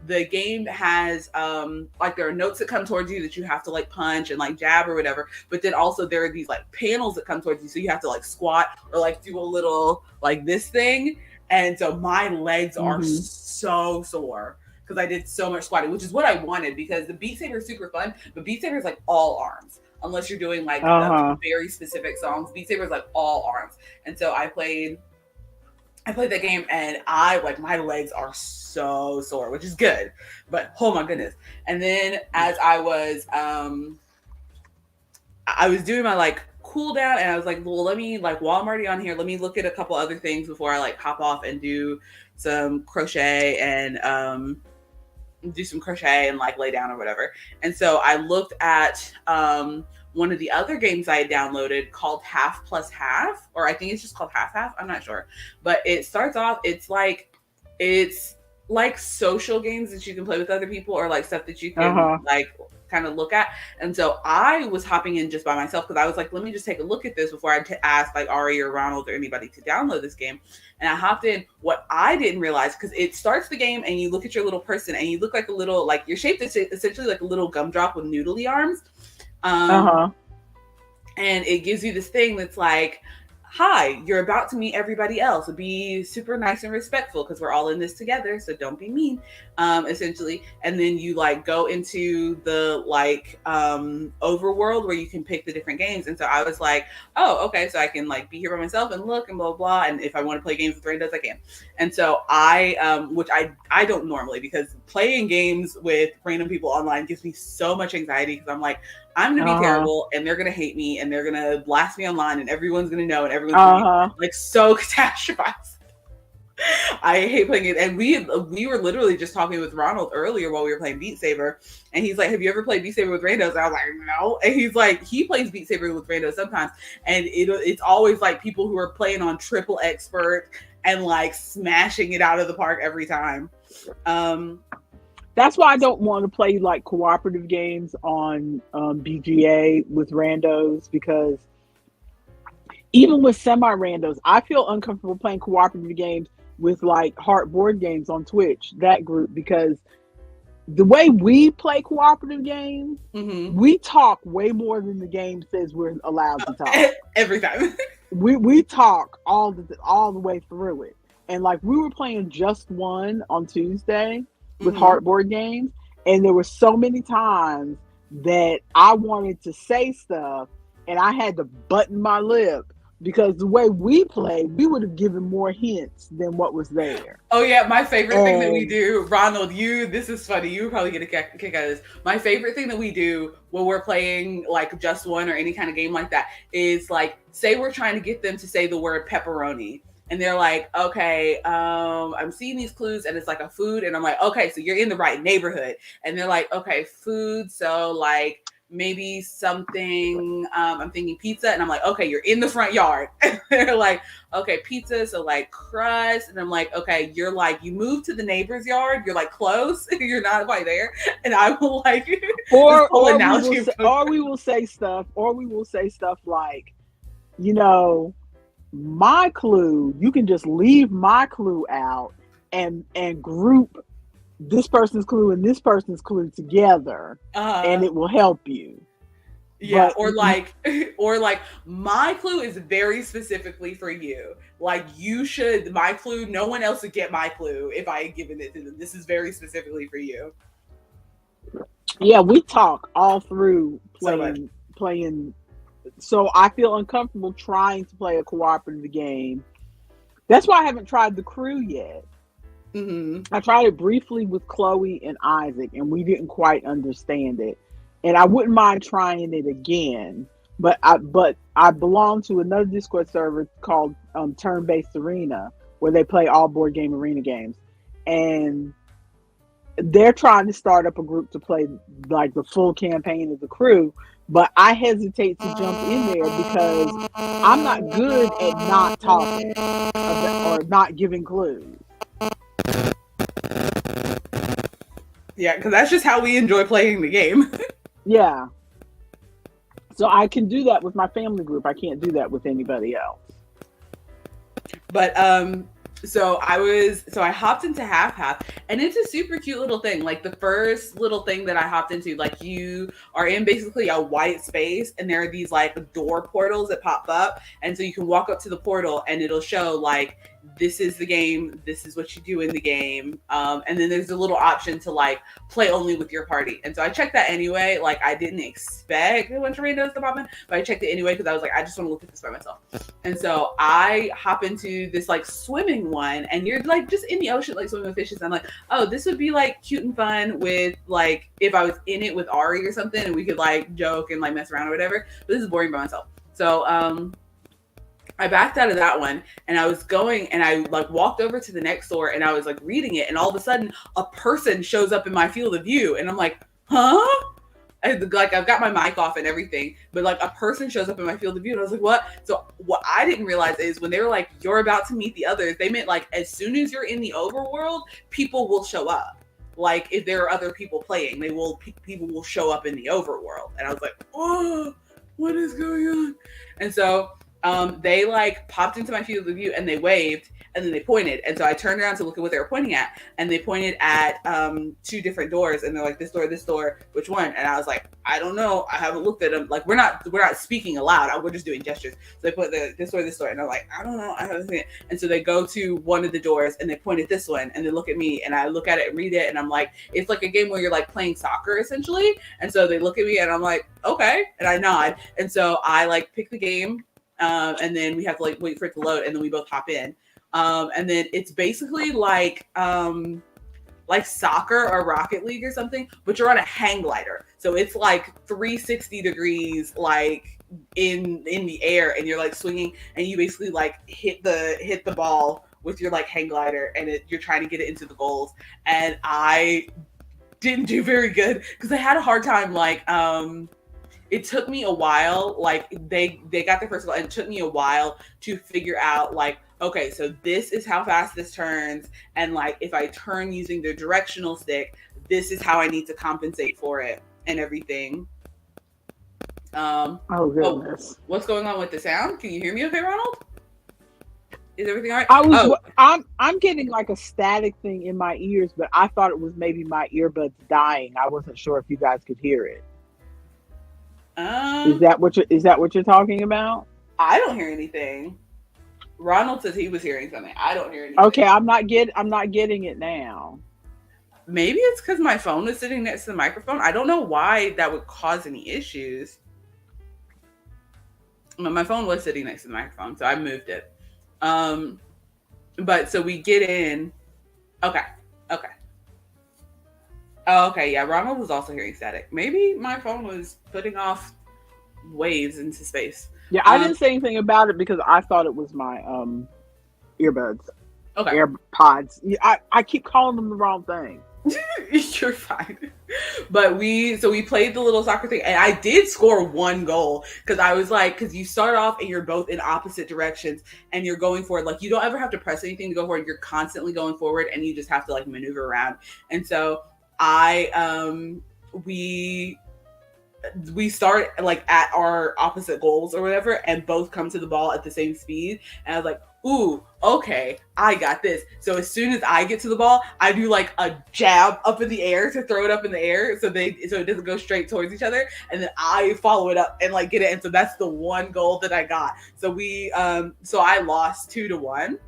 the game has there are notes that come towards you that you have to punch and jab or whatever, but then also there are these panels that come towards you, so you have to squat or do a little this thing. And so my legs are so sore because I did so much squatting, which is what I wanted, because the Beat Saber is super fun, but Beat Saber is all arms. Unless you're doing very specific songs, Beat Saber is all arms. And so I played that game, and my legs are so sore, which is good, but oh my goodness. And then as I was doing my cool down, and I was well, let me while I'm already on here, let me look at a couple other things before I hop off and do some crochet and lay down or whatever. And so I looked at one of the other games I had downloaded called Half Plus Half, or I think it's just called Half Half, I'm not sure. But it starts off, it's social games that you can play with other people, or stuff that you can kind of look at. And so I was hopping in just by myself because I was like, let me just take a look at this before I ask like Ari or Ronald or anybody to download this game. And I hopped in. What I didn't realize, because it starts the game and you look at your little person and you look like a little, like you're shaped essentially like a little gumdrop with noodly arms. And it gives you this thing that's like, hi, you're about to meet everybody else. Be super nice and respectful because we're all in this together. So don't be mean, essentially. And then you like go into the like overworld where you can pick the different games. And so I was like, oh, okay. So I can like be here by myself and look and blah, blah. And if I want to play games with randos, I can. And so which I don't normally, because playing games with random people online gives me so much anxiety because I'm like, I'm going to be terrible and they're going to hate me and they're going to blast me online and everyone's going to know and everyone's going to be like so catastrophized. I hate playing it. And we were literally just talking with Ronald earlier while we were playing Beat Saber. And he's like, have you ever played Beat Saber with randos? And I was like, no. And he's like, he plays Beat Saber with randos sometimes. And it's always like people who are playing on triple expert and like smashing it out of the park every time. That's why I don't want to play like cooperative games on BGA with randos, because even with semi-randos, I feel uncomfortable playing cooperative games with like Heart Board Games on Twitch, that group, because the way we play cooperative games, we talk way more than the game says we're allowed to talk. Every time. we talk all the way through it. And like we were playing Just One on Tuesday with Heart Board Games, and there were so many times that I wanted to say stuff and I had to button my lip, because the way we play, we would have given more hints than what was there. Oh yeah, my favorite thing that we do, Ronald, this is funny, you would probably get a kick out of this. My favorite thing that we do when we're playing like Just One or any kind of game like that is like, say we're trying to get them to say the word pepperoni. And they're like, okay, I'm seeing these clues and it's like a food. And I'm like, okay, so you're in the right neighborhood. And they're like, okay, food. So like maybe something, I'm thinking pizza. And I'm like, okay, you're in the front yard. And they're like, okay, pizza. So like crust. And I'm like, okay, you're like, you moved to the neighbor's yard. You're like close. You're not quite there. And I will like, or we will say stuff like, you know, my clue, you can just leave my clue out and group this person's clue and this person's clue together, and it will help you. Yeah, or like my clue is very specifically for you. Like my clue, no one else would get my clue if I had given it to them. This is very specifically for you. Yeah, we talk all through playing. So I feel uncomfortable trying to play a cooperative game. That's why I haven't tried the crew yet. I tried it briefly with Chloe and Isaac, and we didn't quite understand it. And I wouldn't mind trying it again. But I belong to another Discord server called Turn-Based Arena, where they play all board game arena games. And they're trying to start up a group to play like the full campaign of the crew. But I hesitate to jump in there because I'm not good at not talking or not giving clues. Yeah, because that's just how we enjoy playing the game. Yeah. So I can do that with my family group. I can't do that with anybody else. But so I hopped into half, and it's a super cute little thing. Like the first little thing that I hopped into, like you are in basically a white space, and there are these like door portals that pop up, and so you can walk up to the portal and it'll show like, this is the game, this is what you do in the game, and then there's a little option to like play only with your party. And so I checked that anyway. Like I didn't expect a bunch of randos to pop in, but I checked it anyway because I was like, I just want to look at this by myself. And so I hop into this like swimming one, and you're like just in the ocean like swimming with fishes. I'm like, oh, this would be like cute and fun with like if I was in it with Ari or something and we could like joke and like mess around or whatever, but this is boring by myself. So I backed out of that one, and I was going, and I like walked over to the next door, and I was like reading it, and all of a sudden a person shows up in my field of view, and I'm like, huh? And like I've got my mic off and everything, but like a person shows up in my field of view, and I was like, what? So what I didn't realize is when they were like, you're about to meet the others, they meant like as soon as you're in the overworld, people will show up. like if there are other people playing, people will show up in the overworld. And I was like, oh, what is going on? And so they like popped into my field of view and they waved and then they pointed. And so I turned around to look at what they were pointing at, and they pointed at two different doors, and they're like, this door, which one? And I was like, I don't know. I haven't looked at them. Like we're not speaking aloud. We're just doing gestures. So they put this door, and I'm like, I don't know. I haven't seen it. And so they go to one of the doors and they point at this one and they look at me, and I look at it and read it, and I'm like, it's like a game where you're like playing soccer essentially. And so they look at me and I'm like, okay, and I nod. And so I like pick the game, and then we have to like wait for it to load, and then we both hop in. And then it's basically like soccer or Rocket League or something, but you're on a hang glider. So it's like 360 degrees, like in the air, and you're like swinging, and you basically like hit the ball with your like hang glider, and you're trying to get it into the goals. And I didn't do very good because I had a hard time. Like, it took me a while. Like they got their first goal, and it took me a while to figure out like, okay, so this is how fast this turns, and like if I turn using the directional stick, this is how I need to compensate for it and everything. Oh goodness. What's going on with the sound? Can you hear me okay, Ronald? Is everything all right? I'm getting like a static thing in my ears, but I thought it was maybe my earbuds dying. I wasn't sure if you guys could hear it. Is that what you're talking about? I don't hear anything. Ronald says he was hearing something. I don't hear anything. Okay, I'm not getting it now. Maybe it's because my phone is sitting next to the microphone. I don't know why that would cause any issues. My phone was sitting next to the microphone, so I moved it. But so we get in. Okay. Oh, okay, yeah, Ronald was also hearing static. Maybe my phone was putting off waves into space. Yeah, I didn't say anything about it because I thought it was my earbuds. Okay. AirPods. I keep calling them the wrong thing. You're fine. But we played the little soccer thing, and I did score one goal because I was like, because you start off and you're both in opposite directions and you're going forward. Like you don't ever have to press anything to go forward. You're constantly going forward, and you just have to like maneuver around. And so we start like at our opposite goals or whatever, and both come to the ball at the same speed. And I was like, ooh, okay, I got this. So as soon as I get to the ball, I do like a jab up in the air to throw it up in the air so it doesn't go straight towards each other, and then I follow it up and like get it. And so that's the one goal that I got. So so I lost 2-1.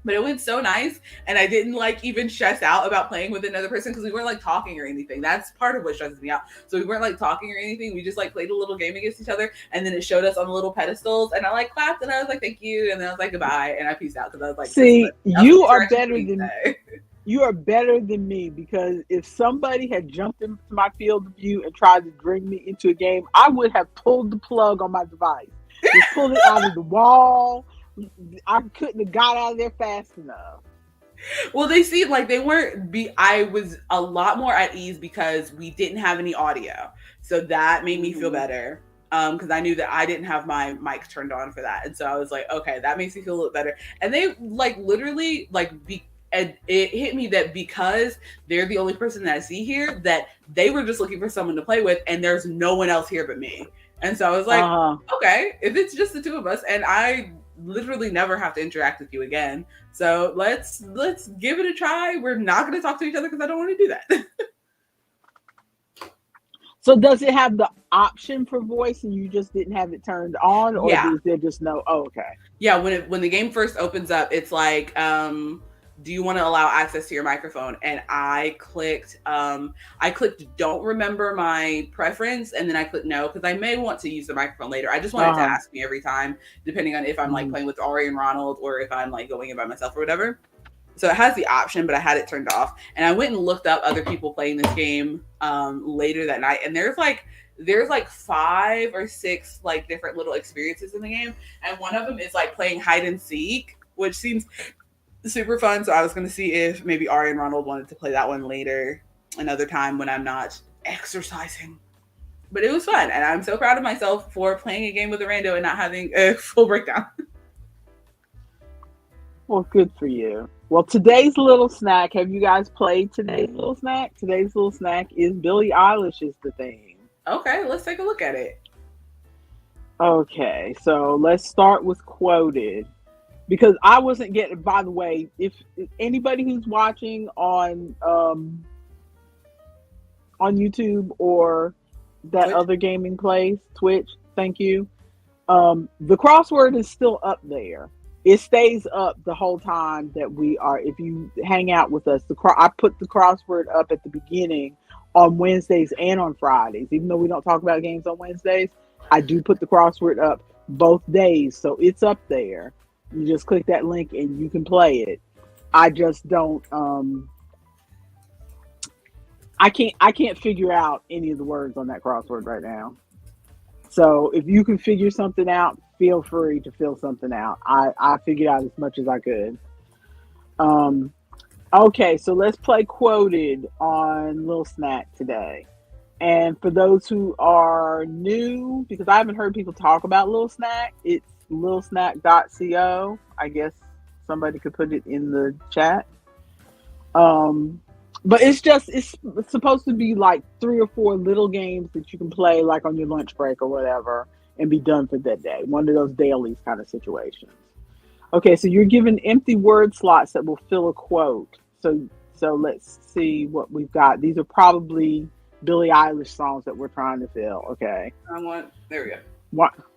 But it went so nice, and I didn't like even stress out about playing with another person because we weren't like talking or anything. That's part of what stresses me out. So we weren't like talking or anything. We just like played a little game against each other, and then it showed us on the little pedestals, and I like clapped, and I was like, "Thank you," and then I was like, "Goodbye," and I peaced out because I was like, "See, you are better than you are better than me because if somebody had jumped into my field of view and tried to bring me into a game, I would have pulled the plug on my device, just pulled it out of the wall." I couldn't have got out of there fast enough. Well, they seemed like they weren't. I was a lot more at ease because we didn't have any audio, so that made me feel better. Because I knew that I didn't have my mic turned on for that, and so I was like, okay, that makes me feel a little better. And they like literally like and it hit me that because they're the only person that I see here, that they were just looking for someone to play with, and there's no one else here but me. And so I was like, okay, if it's just the two of us, and I literally never have to interact with you again, so let's give it a try. We're not going to talk to each other because I don't want to do that. So does it have the option for voice and you just didn't have it turned on, or is there just no? Oh, okay. Yeah, when the game first opens up, it's like, do you want to allow access to your microphone? And I clicked don't remember my preference, and then I clicked no because I may want to use the microphone later. I just wanted to ask me every time, depending on if I'm like playing with Ari and Ronald or if I'm like going in by myself or whatever. So it has the option, but I had it turned off. And I went and looked up other people playing this game later that night, and there's like 5 or 6 like different little experiences in the game, and one of them is like playing hide and seek, which seems super fun. So I was going to see if maybe Ari and Ronald wanted to play that one later, another time when I'm not exercising. But it was fun, and I'm so proud of myself for playing a game with a rando and not having a full breakdown. Well, good for you. Well, today's little snack. Have you guys played today's little snack? Today's little snack is Billie Eilish is the theme. Okay, let's take a look at it. Okay, so let's start with quoted because I wasn't getting. By the way, if anybody who's watching on YouTube or that Twitch. other gaming place, Twitch, thank you. The crossword is still up there. It stays up the whole time that we are. If you hang out with us, I put the crossword up at the beginning on Wednesdays and on Fridays. Even though we don't talk about games on Wednesdays, I do put the crossword up both days, so it's up there. You just click that link and you can play it. I just don't. I can't figure out any of the words on that crossword right now. So if you can figure something out, feel free to fill something out. I figured out as much as I could. Um, okay, so let's play quoted on Little Snack today. And for those who are new, because I haven't heard people talk about Little Snack, it's littlesnack.co. I guess somebody could put it in the chat. But it's supposed to be like 3 or 4 little games that you can play like on your lunch break or whatever and be done for that day. One of those dailies kind of situations. Okay, so you're given empty word slots that will fill a quote. So let's see what we've got. These are probably Billie Eilish songs that we're trying to fill. Okay. There we go.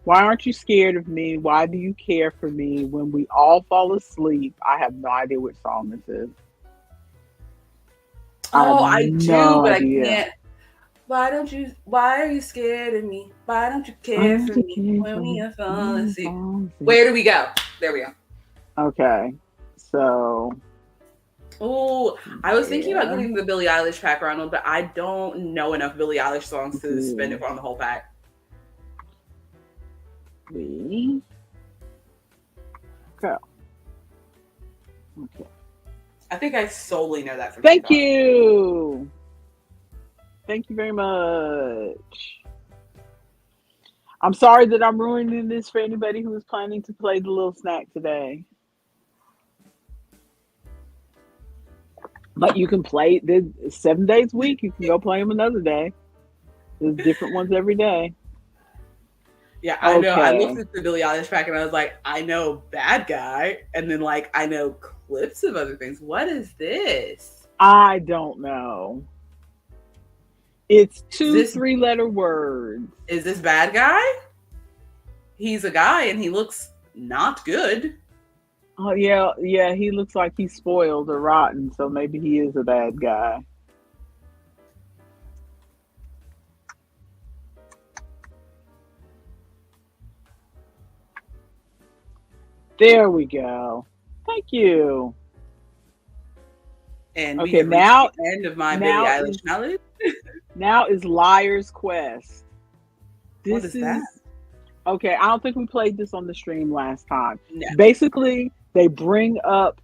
Why aren't you scared of me? Why do you care for me? When we all fall asleep, I have no idea which song this is. Oh, I do, but idea. I can't. Why are you scared of me? Why don't you care for me when we are falling asleep? Where do we go? There we go. Okay. So. Oh, I was thinking about getting the Billie Eilish pack around, but I don't know enough Billie Eilish songs to spend it on the whole pack. Go. Okay. I think I solely know that from Thank you. Thank you very much. I'm sorry that I'm ruining this for anybody who is planning to play the little snack today. But you can play 7 days a week. You can go play them another day. There's different ones every day. Yeah, I know. I looked at the Billie Eilish pack and I was like, I know Bad Guy. And then like, I know clips of other things. What is this? I don't know. It's 2 3-letter words. Is this Bad Guy? He's a guy and he looks not good. Oh, yeah, he looks like he's spoiled or rotten, so maybe he is a bad guy. There we go. Thank you. And okay, now the end of my Billie Eilish knowledge. Now is Liar's Quest. What is that? Okay, I don't think we played this on the stream last time. No. Basically, they bring up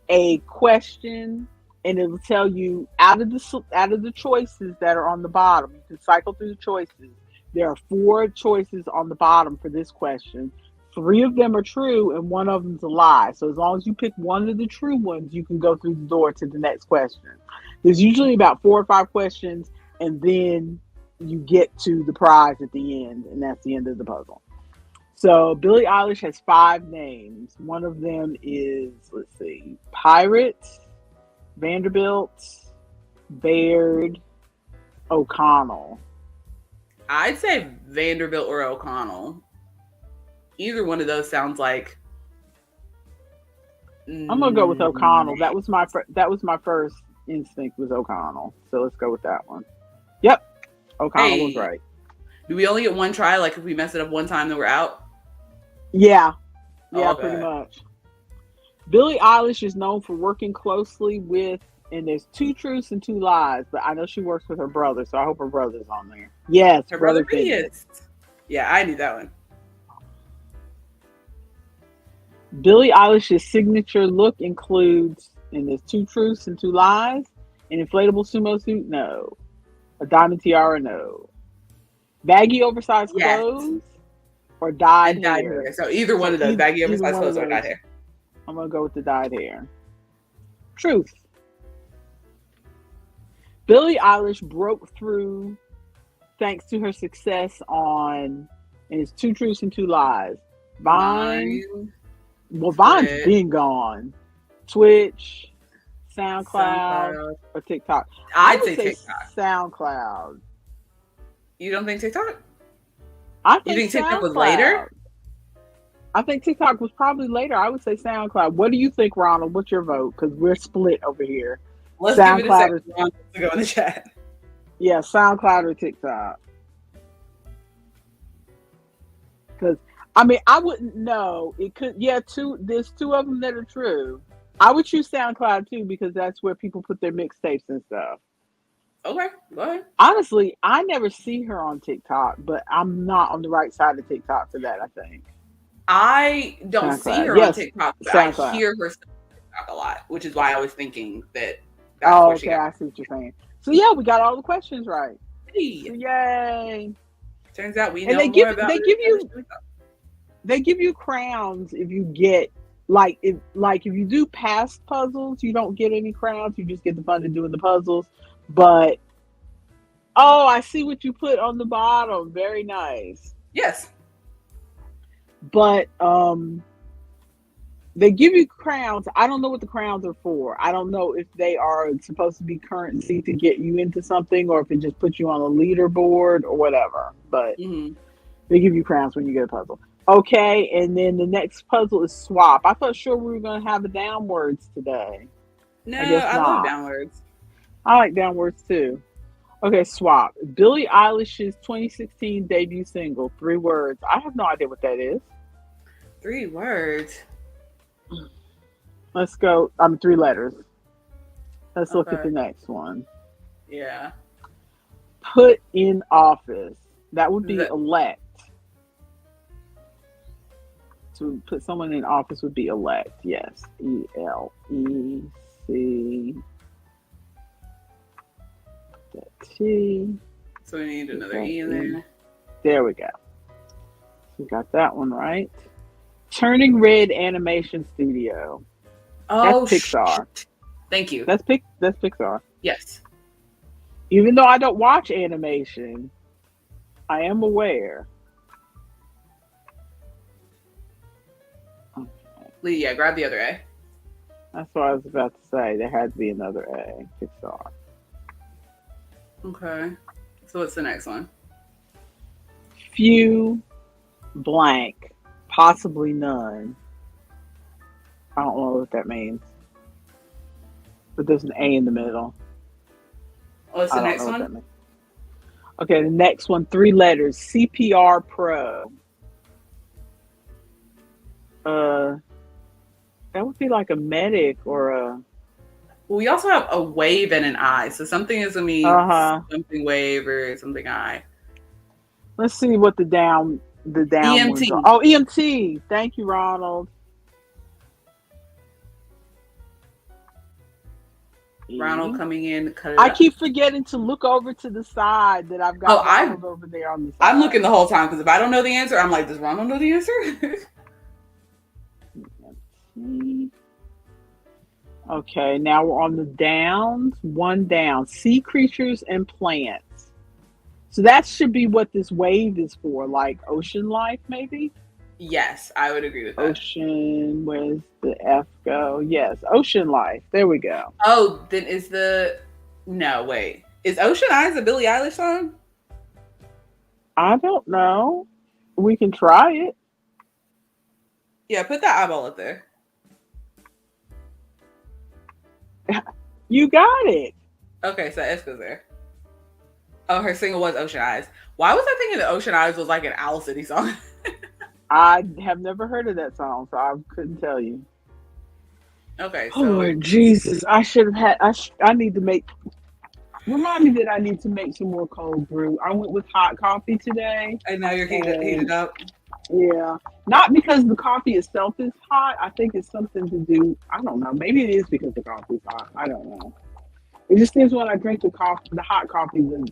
a question and it'll tell you out of the choices that are on the bottom. You can cycle through the choices. There are 4 choices on the bottom for this question. 3 of them are true and 1 of them's a lie. So as long as you pick one of the true ones, you can go through the door to the next question. There's usually about 4 or 5 questions, and then you get to the prize at the end, and that's the end of the puzzle. So Billie Eilish has 5 names. One of them is, let's see, Pirate, Vanderbilt, Baird, O'Connell. I'd say Vanderbilt or O'Connell. Either one of those sounds like. I'm gonna go with O'Connell. That was my first instinct was O'Connell. So let's go with that one. Yep, O'Connell was right. Do we only get one try? Like if we mess it up one time, then we're out. Yeah, pretty much. Billie Eilish is known for working closely with, and there's 2 truths and 2 lies, but I know she works with her brother, so I hope her brother's on there. Yes, her brother is. Yeah, I knew that one. Billie Eilish's signature look includes, and there's 2 truths and 2 lies, an inflatable sumo suit, no. A diamond tiara, no. Baggy oversized clothes, or dyed hair. So either one of those, baggy oversized clothes or dyed hair. I'm gonna go with the dyed hair. Truth. Billie Eilish broke through thanks to her success on, and it's two truths and two lies. Vine. Mine, Well, Vine's Twitch, been gone. Twitch, SoundCloud, SoundCloud. or TikTok. I I'd would say say TikTok. SoundCloud. You don't think TikTok? I You think think TikTok was later? SoundCloud. I think TikTok was probably later. I would say SoundCloud. What do you think, Ronald? What's your vote? Because we're split over here. Let's give it a SoundCloud second to go in the chat. yeah, SoundCloud or TikTok. Because I mean, I wouldn't know. It could, yeah. There's two of them that are true. I would choose SoundCloud too because that's where people put their mixtapes and stuff. Okay, go ahead. Honestly, I never see her on TikTok, but I'm not on the right side of TikTok for that. I think I don't see SoundCloud. her on Yes, TikTok, but I SoundCloud. hear her stuff on TikTok a lot, which is why I was thinking that that's Oh, where she okay. got. I see what you're saying. So yeah, we got all the questions right. Hey, So, yay! turns out we And know more about they give you crowns if you get if you do past puzzles, you don't get any crowns. You just get the fun of doing the puzzles. But oh, I see what you put on the bottom. Very nice. Yes. But they give you crowns. I don't know what the crowns are for. I don't know if they are supposed to be currency to get you into something or if it just puts you on a leaderboard or whatever. But they give you crowns when you get a puzzle. Okay, and then the next puzzle is swap. I thought sure we were going to have a downwards today. No, I guess I not. love downwards. I like downwards too. Okay, swap. Billie Eilish's 2016 debut single, 3 words. I have no idea what that is. 3 words. Let's go. 3 letters. Let's look at the next one. Yeah. Put in office. That would be elect. To put someone in office would be elect. Yes. E-L-E-C-T. So we need another E in there. There we go. We got that one right. Turning Red Animation Studio. Oh, that's Pixar. Thank you. That's Pixar. Yes. Even though I don't watch animation, I am aware. Okay. Yeah, grab the other A. That's what I was about to say. There had to be another A. Pixar. Okay. So what's the next one? Few, blank, possibly none. I don't know what that means. But there's an A in the middle. What's the next one? Okay, the next one, 3 letters. CPR Pro. That would be like a medic or a... Well, we also have a wave and an I. So something is going to mean something wave or something I. Let's see what the down EMT. ones are. Oh, EMT. Thank you, Ronald. Ronald coming in. I keep forgetting to look over to the side that I've got Ronald over there on the side. I'm looking the whole time because if I don't know the answer, I'm like, does Ronald know the answer? Okay, now we're on the downs. 1 down. Sea creatures and plants. So that should be what this wave is for, like ocean life, maybe? Yes, I would agree with that. Ocean, where's the F go? Yes, ocean life. There we go. Oh, then is no, wait. Is Ocean Eyes a Billie Eilish song? I don't know. We can try it. Yeah, put that eyeball up there. You got it. Okay, so S goes there. Oh, her single was Ocean Eyes. Why was I thinking that Ocean Eyes was like an Owl City song? I have never heard of that song, so I couldn't tell you. Okay, so... Oh, Jesus. I should have had... I need to make... Remind me that I need to make some more cold brew. I went with hot coffee today. And now you're heated up? Yeah. Not because the coffee itself is hot. I think it's something to do... I don't know. Maybe it is because the coffee's hot. I don't know. It just seems when I drink the hot coffee, the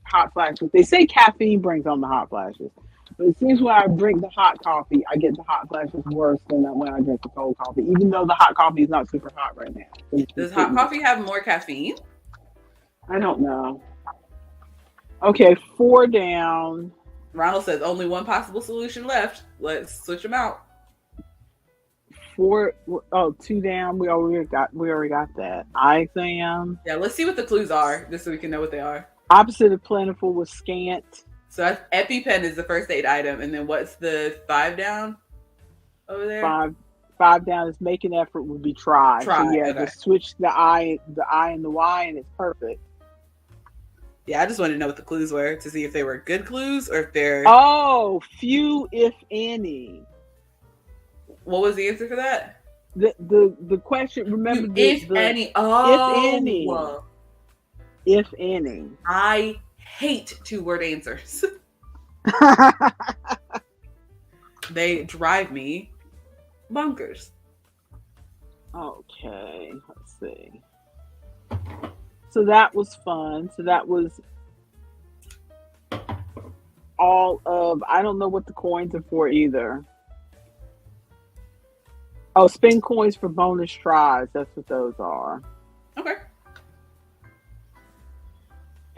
hot flashes. They say caffeine brings on the hot flashes. But it seems when I drink the hot coffee, I get the hot flashes worse than when I drink the cold coffee. Even though the hot coffee is not super hot right now. Does hot coffee have more caffeine? I don't know. Okay, 4 down. Ronald says only one possible solution left. Let's switch them out. 4. Oh, 2 down. We already got that. Eye exam. Yeah, let's see what the clues are, just so we can know what they are. Opposite of plentiful was scant. So that's EpiPen is the first aid item, and then what's the 5 down over there? 5 down is make an effort would be try. So yeah, okay. just switch the I and the Y, and it's perfect. Yeah, I just wanted to know what the clues were to see if they were good clues or if they're... Oh, few if any. What was the answer for that? The question, remember if any. Oh. If any. If any. I hate 2-word answers. They drive me bonkers. Okay, let's see. So that was fun. So that was all of, I don't know what the coins are for either. Oh, spin coins for bonus tries. That's what those are. Okay.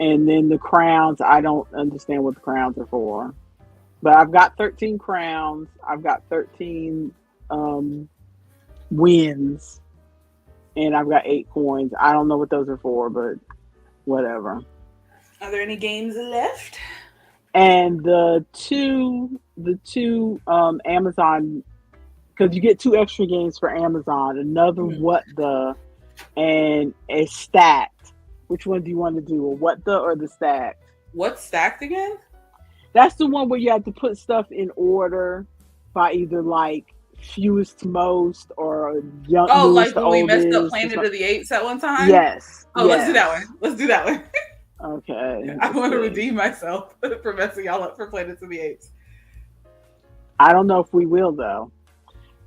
And then the crowns, I don't understand what the crowns are for. But I've got 13 crowns. I've got 13 wins. And I've got 8 coins. I don't know what those are for, but whatever. Are there any games left? And the two Amazon, because you get 2 extra games for Amazon. Another what the, and a stacked. Which one do you want to do? A what the or the stacked? What's stacked again? That's the one where you have to put stuff in order by either like fewest to most or young. Oh, like when we messed up Planet of the Apes at one time? Yes. Oh, yes. Let's do that one. Okay. I want to redeem myself for messing y'all up for Planet of the Apes. I don't know if we will though.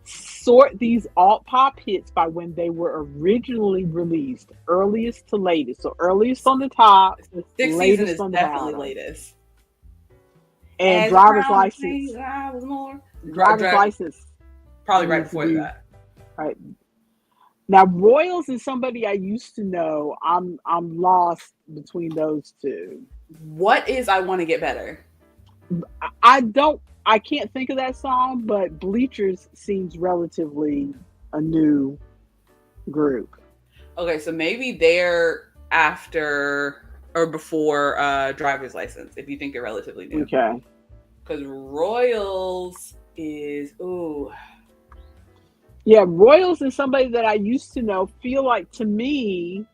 Sort these alt pop hits by when they were originally released, earliest to latest. So earliest on the top, the 6th season is definitely latest. And driver's license. Driver's license. Probably right before that. Right. Now Royals is somebody I used to know. I'm lost between those two. What is I Want to Get Better? I can't think of that song, but Bleachers seems relatively a new group. Okay, so maybe they're after or before Driver's License, if you think they're relatively new. Okay. Because Royals is, yeah, Royals is somebody that I used to know. Feel like to me...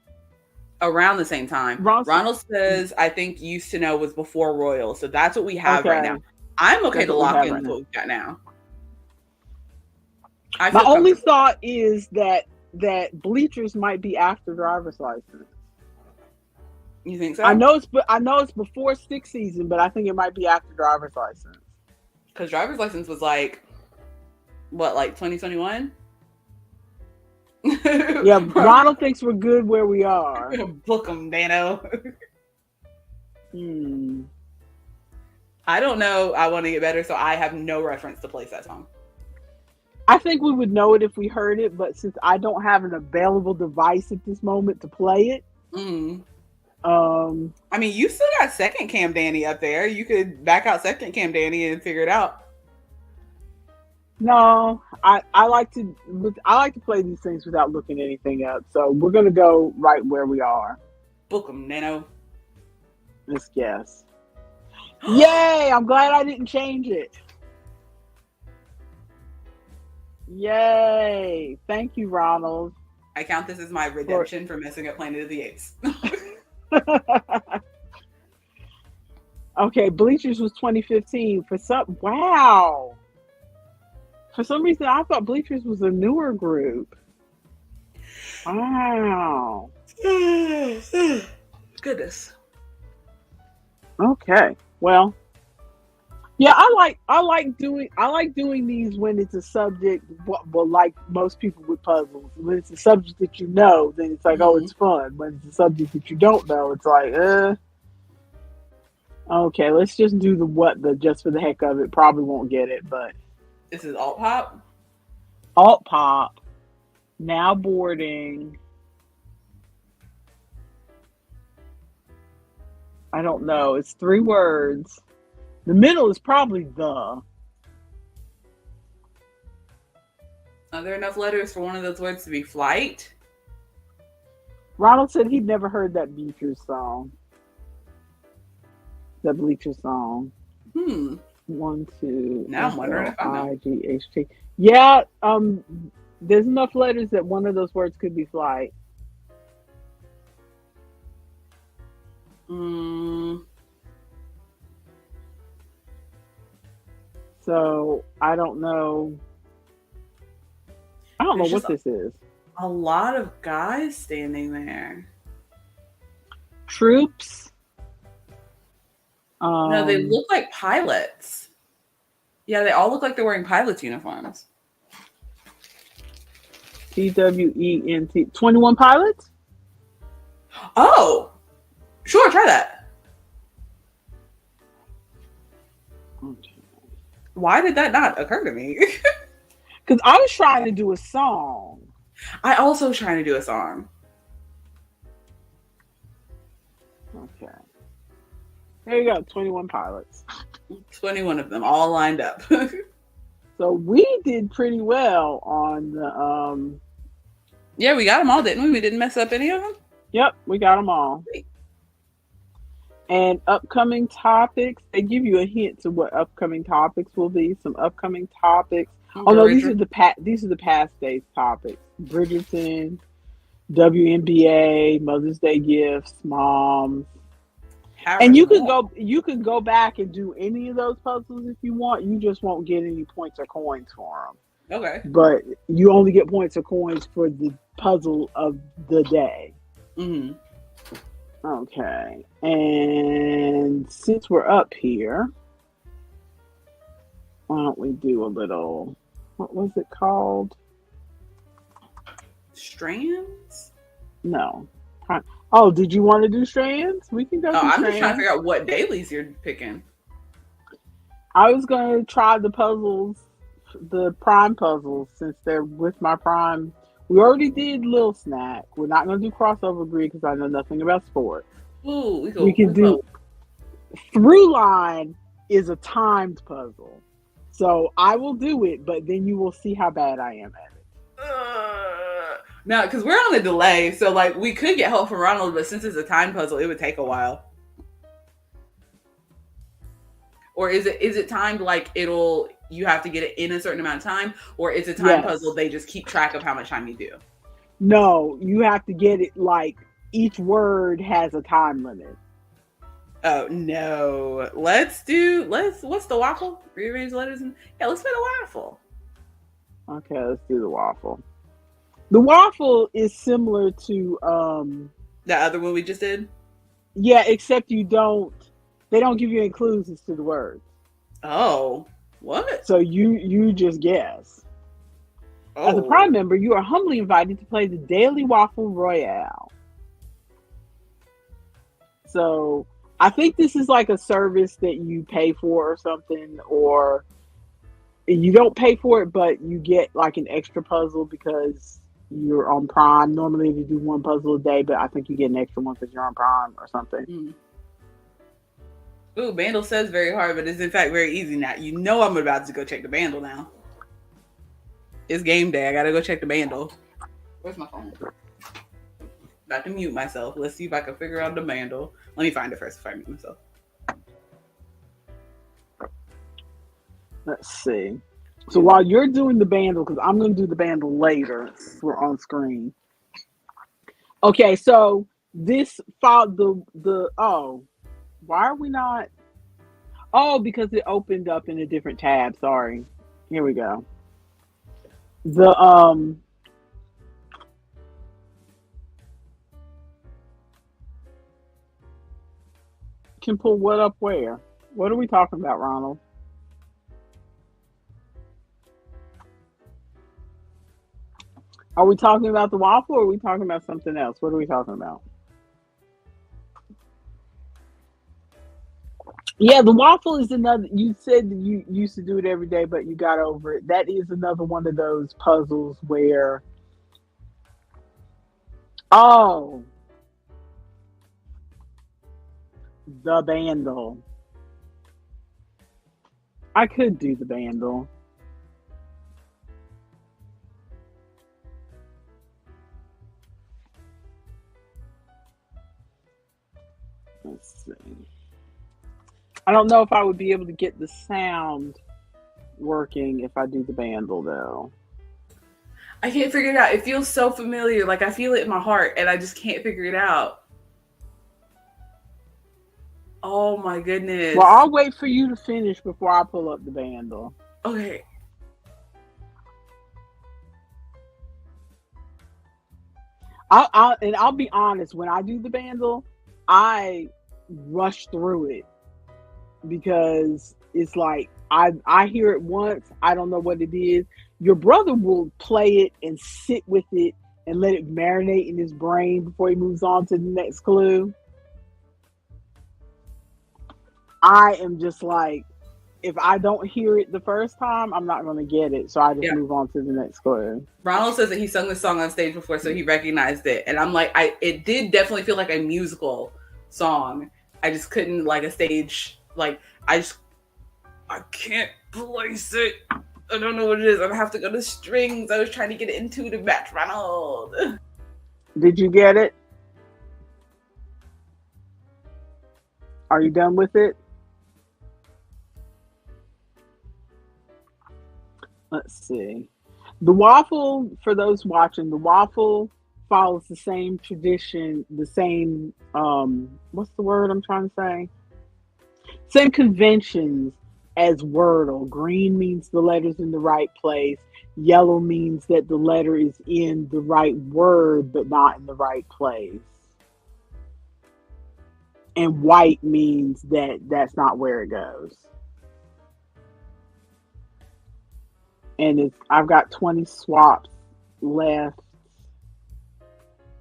around the same time. Ronald says, I think used to know was before Royals. So that's what we have right now. I'm okay to lock in what we've got now. My only thought is that Bleachers might be after Driver's License. You think so? I know it's before 6th season, but I think it might be after Driver's License. Because Driver's License was like, what, like 2021? Yeah, Ronald thinks we're good where we are. Book them, Dano. I don't know. I Want to Get Better, so I have no reference to place that song. I think we would know it if we heard it, but since I don't have an available device at this moment to play it, I mean, you still got Second Cam Danny up there. You could back out Second Cam Danny and figure it out. No, I like to play these things without looking anything up. So we're gonna go right where we are. Book them, Nano. Let's guess. Yay! I'm glad I didn't change it. Yay! Thank you, Ronald. I count this as my redemption for messing up Planet of the Apes. Okay, Bleachers was 2015. Wow. For some reason, I thought Bleachers was a newer group. Wow. Goodness. Okay. Well, yeah, I like doing these when it's a subject. Well, like most people with puzzles, when it's a subject that you know, then it's like, oh, it's fun. When it's a subject that you don't know, it's like, Okay, let's just do the what the just for the heck of it. Probably won't get it, but This is alt pop. alt pop. Now boarding. I don't know. It's 3 words. The middle is probably the. Are there enough letters for one of those words to be flight? Ronald said he'd never heard that Bleachers song. The Bleachers song. Hmm. 1, 2. Now I'm wondering if I know. F-L-I-G-H-T. Yeah. There's enough letters that one of those words could be flight. So I don't know. I don't know what this is. A lot of guys standing there. Troops. No, they look like pilots. Yeah, they all look like they're wearing pilots' uniforms. TWENT. 21 Pilots? Oh, sure, try that. Okay. Why did that not occur to me? Because I was trying to do a song. I also was trying to do a song. Okay. There you go, 21 Pilots. 21 of them all lined up. So we did pretty well on the Yeah, we got them all, didn't we? We didn't mess up any of them? Yep, we got them all. And upcoming topics, they give you a hint to what upcoming topics will be. Some upcoming topics. Oh no, these are the past days topics. Bridgerton, WNBA, Mother's Day gifts, moms. And you could go back and do any of those puzzles if you want. You just won't get any points or coins for them. Okay. But you only get points or coins for the puzzle of the day. Mm-hmm. Okay. And since we're up here, why don't we do a little, what was it called? Strands? No. Oh, did you want to do strands? We can go do I'm strands. just trying to figure out what dailies you're picking. I was going to try the puzzles, the prime puzzles, since they're with my prime. We already did Lil Snack. We're not going to do crossover grid because I know nothing about sports. Ooh, we can do Through Line is a timed puzzle. So I will do it, but then you will see how bad I am at it. Now, because we're on a delay, so like we could get help from Ronald, but since it's a time puzzle, it would take a while. Or is it timed like you have to get it in a certain amount of time, or is it time puzzle they just keep track of how much time you do? No, you have to get it like each word has a time limit. Oh no. What's the waffle? Rearrange letters let's play the waffle. Okay, let's do the waffle. The waffle is similar to the other one we just did? Yeah, except they don't give you any clues as to the words. Oh. What? So you just guess. Oh. As a Prime member, you are humbly invited to play the Daily Waffle Royale. So I think this is like a service that you pay for or something, or you don't pay for it, but you get like an extra puzzle because you're on Prime. Normally you do one puzzle a day, but I think you get an extra one because you're on Prime or something. Mm. Ooh, Bandle says very hard, but it's in fact very easy now. You know I'm about to go check the Bandle now. It's game day. I gotta go check the Bandle. Where's my phone? About to mute myself. Let's see if I can figure out the Bandle. Let me find it first before I mute myself. Let's see. So while you're doing the Bandle, because I'm going to do the Bandle later, we're on screen. Okay, so this filed why are we not? Oh, because it opened up in a different tab. Sorry. Here we go. Can pull what up where? What are we talking about, Ronald? Are we talking about the waffle or are we talking about something else? What are we talking about? Yeah, the waffle is another. You said that you used to do it every day, but you got over it. That is another one of those puzzles where, oh, the bandle. I could do the bandle. Let's see. I don't know if I would be able to get the sound working if I do the bandle though. I can't figure it out. It feels so familiar. Like I feel it in my heart and I just can't figure it out. Oh my Well, goodness. I'll wait for you to finish before I pull up the bandle. Okay. I'll be honest. When I do the bandle, I rush through it because it's like I hear it once, I don't know what it is. Your brother will play it and sit with it and let it marinate in his brain before he moves on to the next clue. I am just like, if I don't hear it the first time, I'm not going to get it. So I just Yeah. move on to the next clue. Ronald says that he sung this song on stage before, so he recognized it. And I'm like, it did definitely feel like a musical song. I just couldn't like a stage, like I can't place it. I don't know what it is. I have to go to strings. I was trying to get into to match Ronald. Did you get it? Are you done with it? Let's see. The waffle, for those watching, the waffle follows the same tradition, the same, what's the word I'm trying to say? Same conventions as Wordle. Green means the letter's in the right place. Yellow means that the letter is in the right word, but not in the right place. And white means that that's not where it goes. And I've got 20 swaps left.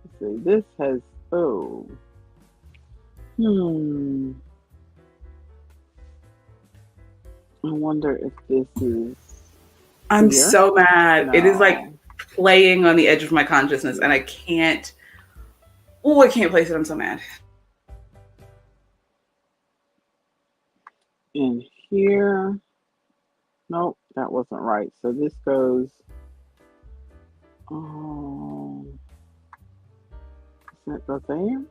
Let's see, this has, oh. I wonder if this is I'm here. so mad. No. It is like playing on the edge of my consciousness, and I can't. Oh, I can't place it. I'm so mad. In here. Nope, that wasn't right. So this goes. Oh, does that go there?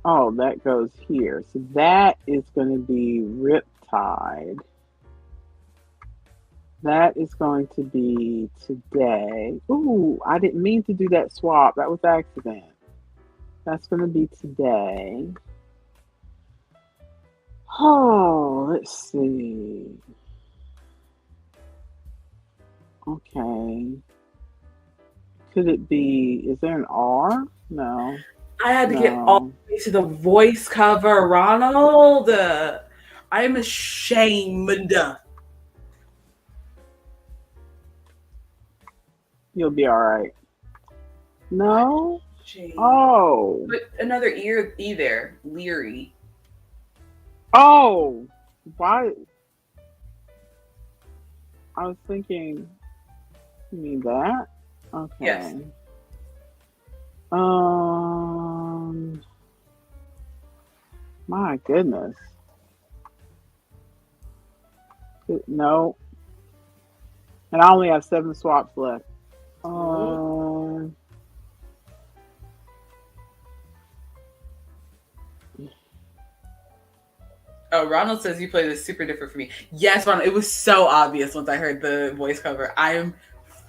Oh, that goes here. So that is going to be Riptide. That is going to be today. Ooh, I didn't mean to do that swap. That was accident. That's going to be today. Oh, let's see. Okay. Could it be, is there an R? No. I had to get all the way to the voice cover, Ronald. I'm ashamed. You'll be all right. No? Shame. Oh. But another E there. Leery. Oh. Why? I was thinking, you mean that? Okay. Yes. My goodness. No. And I only have 7 swaps left. Oh, Ronald says you play this super different for me. Yes, Ronald, it was so obvious once I heard the voice cover. I am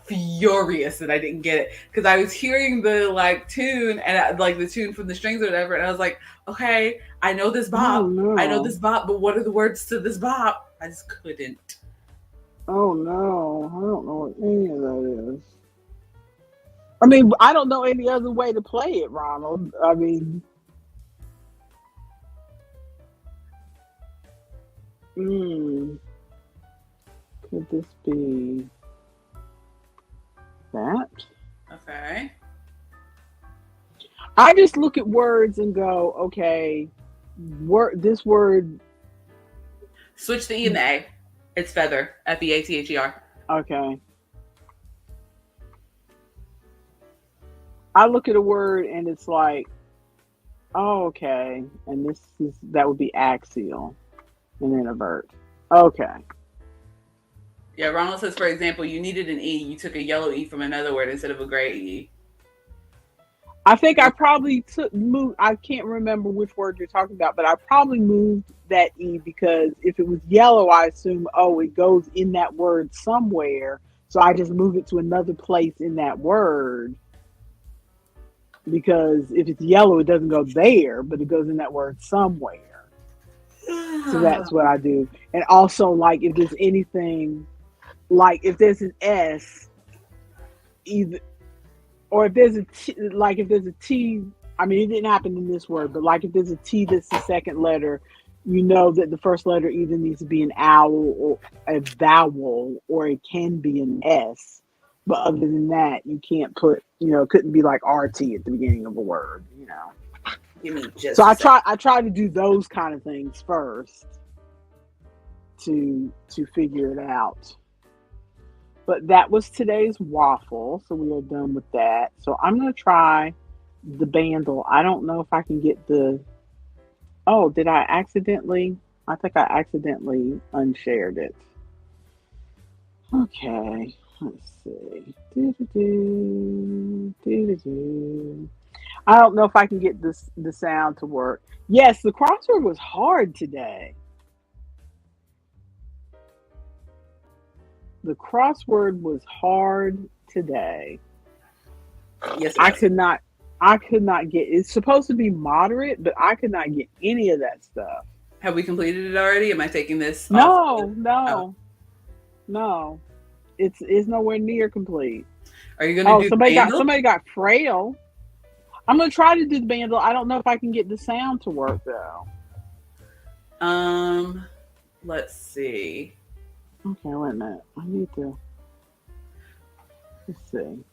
furious that I didn't get it because I was hearing the like tune and like the tune from the strings or whatever, and I was like, okay, I know this bop, Oh, no. I know this bop, but what are the words to this bop? I just couldn't. Oh no, I don't know what any of that is. I mean, I don't know any other way to play it, Ronald. I mean, could this be that? Okay. I just look at words and go, okay, This word. Switch the E and the A. It's feather. Feather. Okay. I look at a word and it's like, oh, okay, and that would be axial, and then avert. Okay. Yeah, Ronald says, for example, you needed an E. You took a yellow E from another word instead of a gray E. I think I probably moved. I can't remember which word you're talking about, but I probably moved that E because if it was yellow, I assume, oh, it goes in that word somewhere. So I just move it to another place in that word because if it's yellow, it doesn't go there, but it goes in that word somewhere. So that's what I do. And also, like, if there's anything, like if there's an S, either, or if there's a T, like if there's a T, I mean, it didn't happen in this word, but like if there's a T that's the second letter, you know that the first letter either needs to be an owl or a vowel, or it can be an S. But other than that, you can't put, it couldn't be like RT at the beginning of a word. Give me just So a second. I try to do those kind of things first to figure it out. But that was today's waffle, so we are done with that. So I'm gonna try the bandle. I don't know if I can get the. Oh, did I accidentally? I think I accidentally unshared it. Okay, let's see. Do-do-do, do-do-do. I don't know if I can get the sound to work. Yes, the crossword was hard today. The crossword was hard today. Yes, I could not. I could not get. It's supposed to be moderate, but I could not get any of that stuff. have we completed it already? Am I taking this off? No, Oh. no, no. It's nowhere near complete. Are you gonna Oh, do the bandle? somebody got frail. I'm gonna try to do the bandle. I don't know if I can get the sound to work though. Let's see. Okay, wait a minute. I need to. Let's see.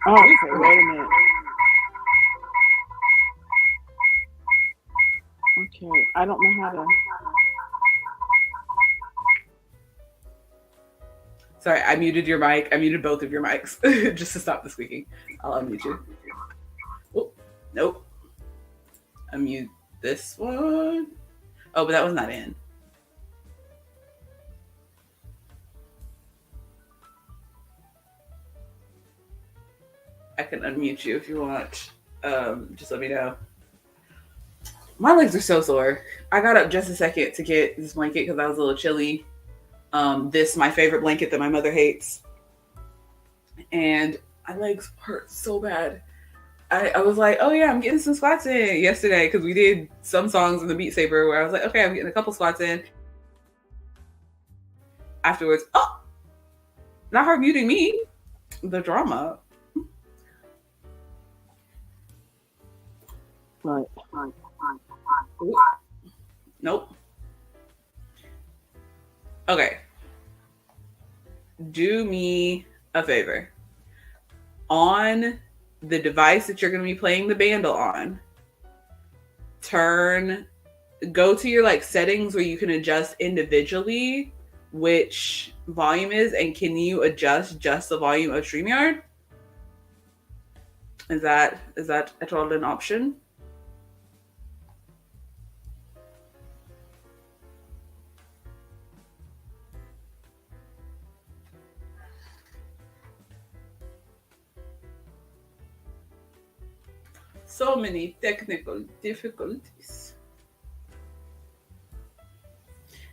Oh, okay, wait a minute. Okay, I don't know how to. Sorry, I muted your mic. I muted both of your mics just to stop the squeaking. I'll unmute you. Oh, nope. Unmute this one. Oh, but that was not in. I can unmute you if you want. Just let me know. My legs are so sore. I got up just a second to get this blanket because I was a little chilly. This my favorite blanket that my mother hates, and my legs hurt so bad. I was like, oh yeah, I'm getting some squats in yesterday because we did some songs in the Beat Saber where I was like, okay, I'm getting a couple squats in. Afterwards, oh, not her muting me. The drama. Right. Ooh. Nope. Okay. Do me a favor. On the device that you're going to be playing the bandle on, go to your like settings where you can adjust individually which volume is, and can you adjust just the volume of StreamYard? Is that at all an option? So many technical difficulties.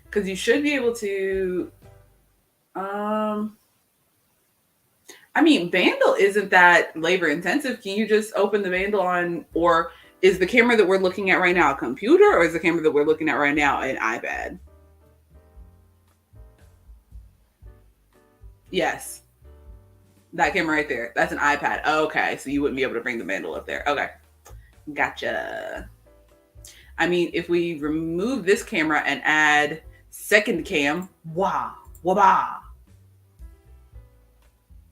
Because you should be able to. I mean, Vandal isn't that labor intensive. Can you just open the Vandal on, or is the camera that we're looking at right now a computer, or is the camera that we're looking at right now an iPad? Yes. That camera right there. That's an iPad. Okay. So you wouldn't be able to bring the Vandal up there. Okay. Gotcha. I mean, if we remove this camera and add second cam, wah, wah.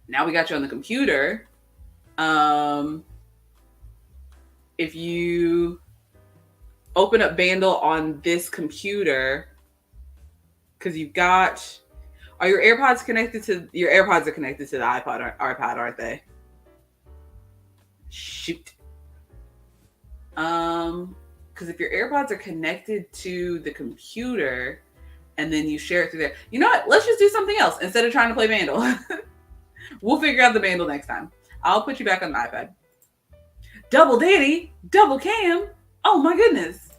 Now we got you on the computer. If you open up Vandal on this computer, because you've got, are your AirPods connected to, your AirPods are connected to the iPod, aren't they? Shoot. Because if your AirPods are connected to the computer and then you share it through there, you know what? Let's just do something else instead of trying to play Vandal. We'll figure out the Vandal next time. I'll put you back on the iPad. Double daddy, double cam. Oh my goodness.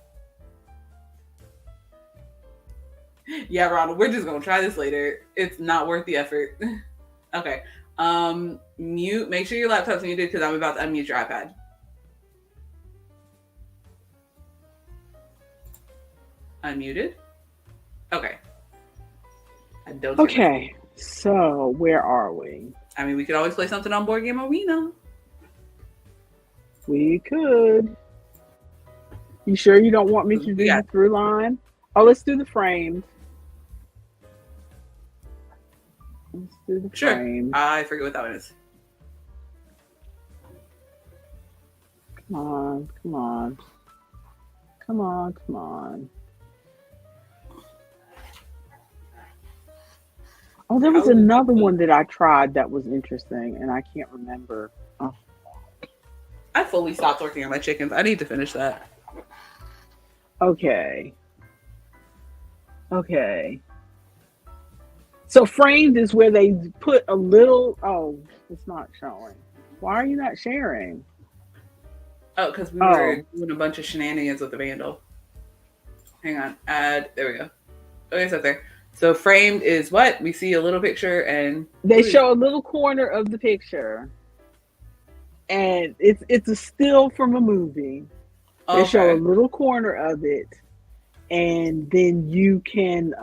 Yeah, Ronald, we're just gonna try this later. It's not worth the effort. Okay. Mute. Make sure your laptop's muted because I'm about to unmute your iPad. Unmuted. Okay. I don't. Okay. So where are we? I mean, we could always play something on Board Game Arena. We could. You sure you don't want me to do the through line? Oh, let's do the frames. Let's do the frames. I forget what that one is. Come on, come on. Come on, come on. Oh, there was another one that I tried that was interesting, and I can't remember. Oh. I fully stopped working on my chickens. I need to finish that. Okay. Okay. So framed is where they put a little. Oh, it's not showing. Why are you not sharing? Oh, because we were doing a bunch of shenanigans with the Vandal. Hang on. Add. There we go. Okay, it's up there. So framed is what? We see a little picture and they show a little corner of the picture. And it's a still from a movie. They show a little corner of it. And then you can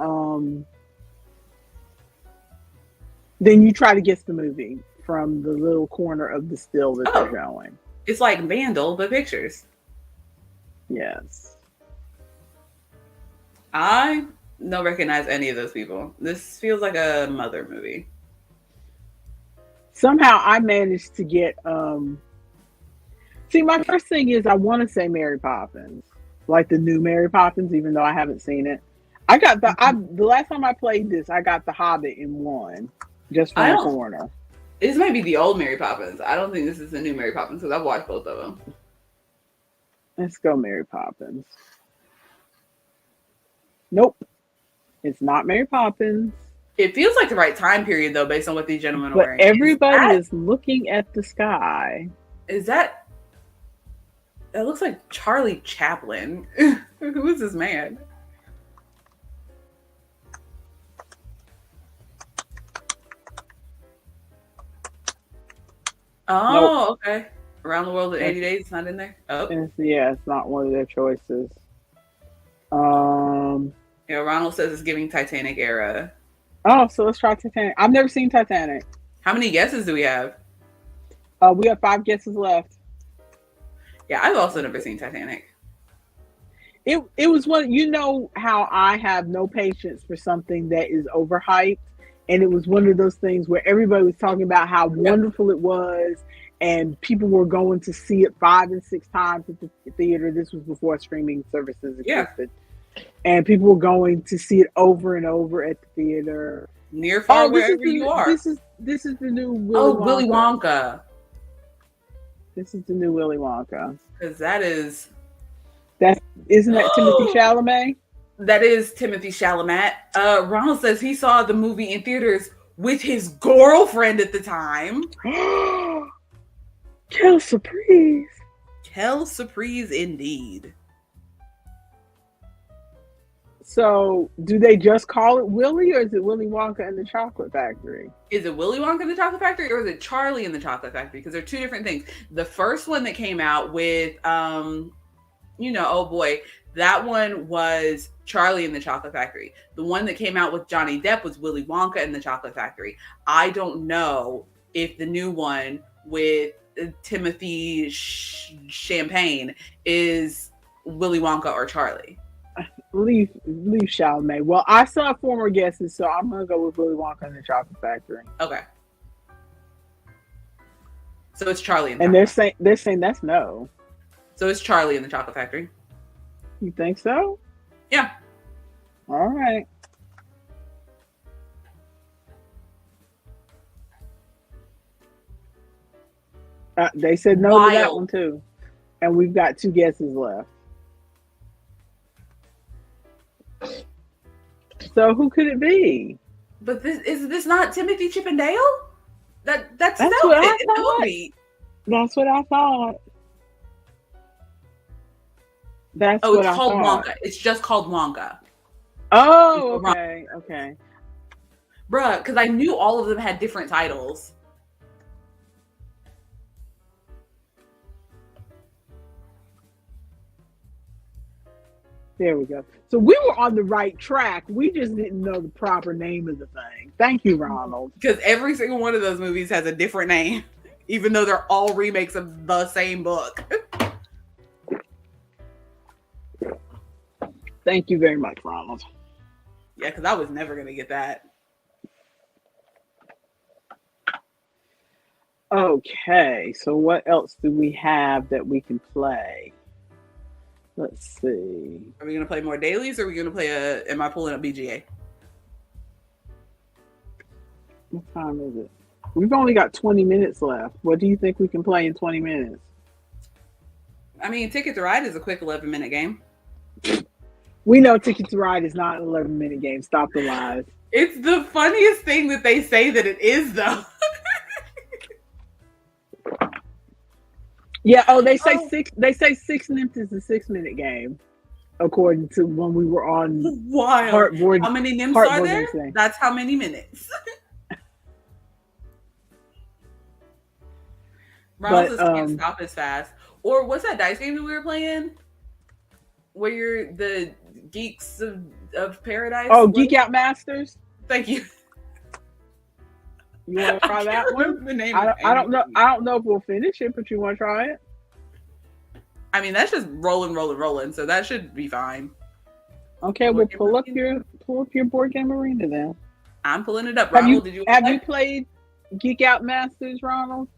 then you try to guess the movie from the little corner of the still that they're showing. It's like Vandal, but pictures. Yes. I don't recognize any of those people. This feels like a Mother movie. Somehow I managed to get see, my first thing is I want to say Mary Poppins, like the new Mary Poppins, even though I haven't seen it. I got the last time I played this, I got the Hobbit in one, just from the corner. This might be the old Mary Poppins. I don't think this is the new Mary Poppins because I've watched both of them. Let's go Mary Poppins. Nope. It's not Mary Poppins. It feels like the right time period, though, based on what these gentlemen are wearing. But everybody is looking at the sky. Is that... That looks like Charlie Chaplin. Who is this man? Oh, nope. Okay. Around the World in 80 Days, it's not in there? Oh. It's not one of their choices. Yeah, Ronald says it's giving Titanic era. Oh, so let's try Titanic. I've never seen Titanic. How many guesses do we have? We have 5 guesses left. Yeah, I've also never seen Titanic. It was one, you know how I have no patience for something that is overhyped, and it was one of those things where everybody was talking about how wonderful it was, and people were going to see it 5 and 6 times at the theater. This was before streaming services existed. And people were going to see it over and over at the theater. Near far wherever you are. This is the new Willy Wonka. Willy Wonka. This is the new Willy Wonka. Because that is... Isn't that Timothy Chalamet? That is Timothy Chalamet. Ronald says he saw the movie in theaters with his girlfriend at the time. Quelle surprise. Quelle surprise indeed. So, do they just call it Willy, or is it Willy Wonka and the Chocolate Factory? Is it Willy Wonka and the Chocolate Factory, or is it Charlie and the Chocolate Factory? Because they're two different things. The first one that came out with, oh boy, that one was Charlie and the Chocolate Factory. The one that came out with Johnny Depp was Willy Wonka and the Chocolate Factory. I don't know if the new one with Timothy Champagne is Willy Wonka or Charlie. Leave Chalamet. Well, I saw 4 more guesses, so I'm gonna go with Willy Wonka and the Chocolate Factory. Okay. So it's Charlie and the And Chocolate they're saying that's no. So it's Charlie and the Chocolate Factory. You think so? Yeah. All right. They said no to that one too, and we've got 2 guesses left. So who could it be? But is this not Timothy Chippendale? That's what I in the thought. movie. That's what I thought. That's Oh, what it's I called thought. Wonka. It's just called Wonka. Oh, okay, okay. Bruh, because I knew all of them had different titles. There we go. So we were on the right track. We just didn't know the proper name of the thing. Thank you, Ronald. Because every single one of those movies has a different name, even though they're all remakes of the same book. Thank you very much, Ronald. Yeah, because I was never going to get that. Okay, so what else do we have that we can play? Let's see. Are we going to play more dailies, or are we going to play am I pulling up BGA? What time is it? We've only got 20 minutes left. What do you think we can play in 20 minutes? I mean, Ticket to Ride is a quick 11-minute game. We know Ticket to Ride is not an 11-minute game. Stop the lies. It's the funniest thing that they say that it is, though. Yeah. Oh, they say six. They say 6 nymphs is a 6-minute game, according to when we were on. Wild. How many nymphs are there? That's how many minutes. Ronald just can't stop as fast. Or what's that dice game that we were playing? Where you're the geeks of paradise? Oh, Geek Out Masters. Thank you. You want to try that one? The name I don't know. I don't know if we'll finish it, but you want to try it? I mean, that's just rolling. So that should be fine. Okay, we'll pull up your board game arena then. I'm pulling it up. Ronald, have you played Geek Out Masters, Ronald?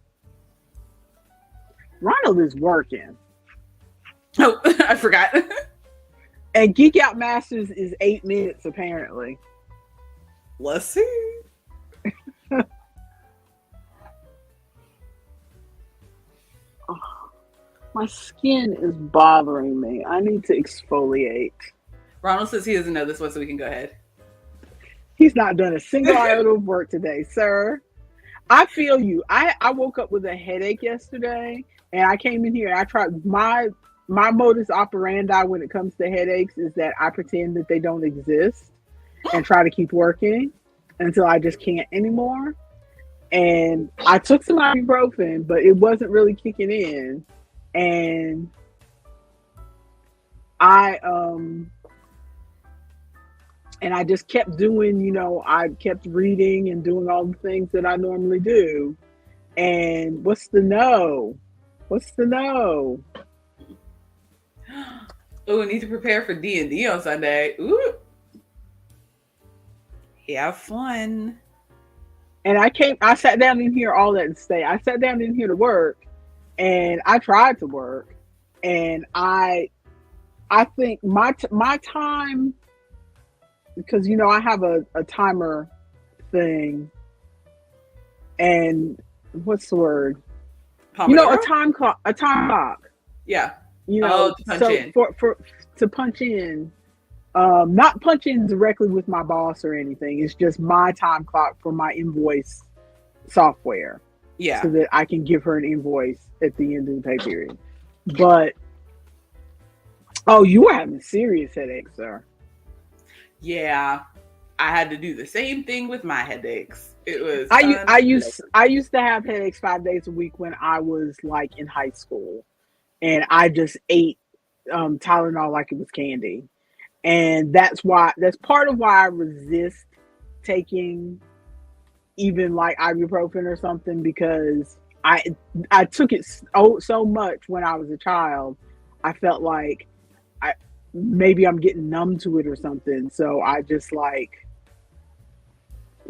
Ronald is working. Oh, I forgot. And Geek Out Masters is 8 minutes apparently. Let's see. My skin is bothering me. I need to exfoliate. Ronald says he doesn't know this one, so we can go ahead. He's not done a single iota of work today, sir. I feel you. I woke up with a headache yesterday, and I came in here and I tried my modus operandi when it comes to headaches is that I pretend that they don't exist and try to keep working until I just can't anymore. And I took some ibuprofen, but it wasn't really kicking in. And I just kept doing, I kept reading and doing all the things that I normally do. And what's the no? Oh, I need to prepare for D&D on Sunday. Ooh. Have fun. And I sat down in here all that to stay. I sat down in here to work, and I tried to work, and I think my time, because I have a timer thing, and what's the word? Pomodoro? A time clock. Yeah. To punch in. To punch in. Not punch in directly with my boss or anything. It's just my time clock for my invoice software. Yeah. So that I can give her an invoice at the end of the pay period. But, you were having serious headaches, sir. Yeah. I had to do the same thing with my headaches. It was. I used to have headaches 5 days a week when I was like in high school, and I just ate Tylenol like it was candy. And that's part of why I resist taking even like ibuprofen or something, because I took it so much when I was a child. I felt like maybe I'm getting numb to it or something. So I just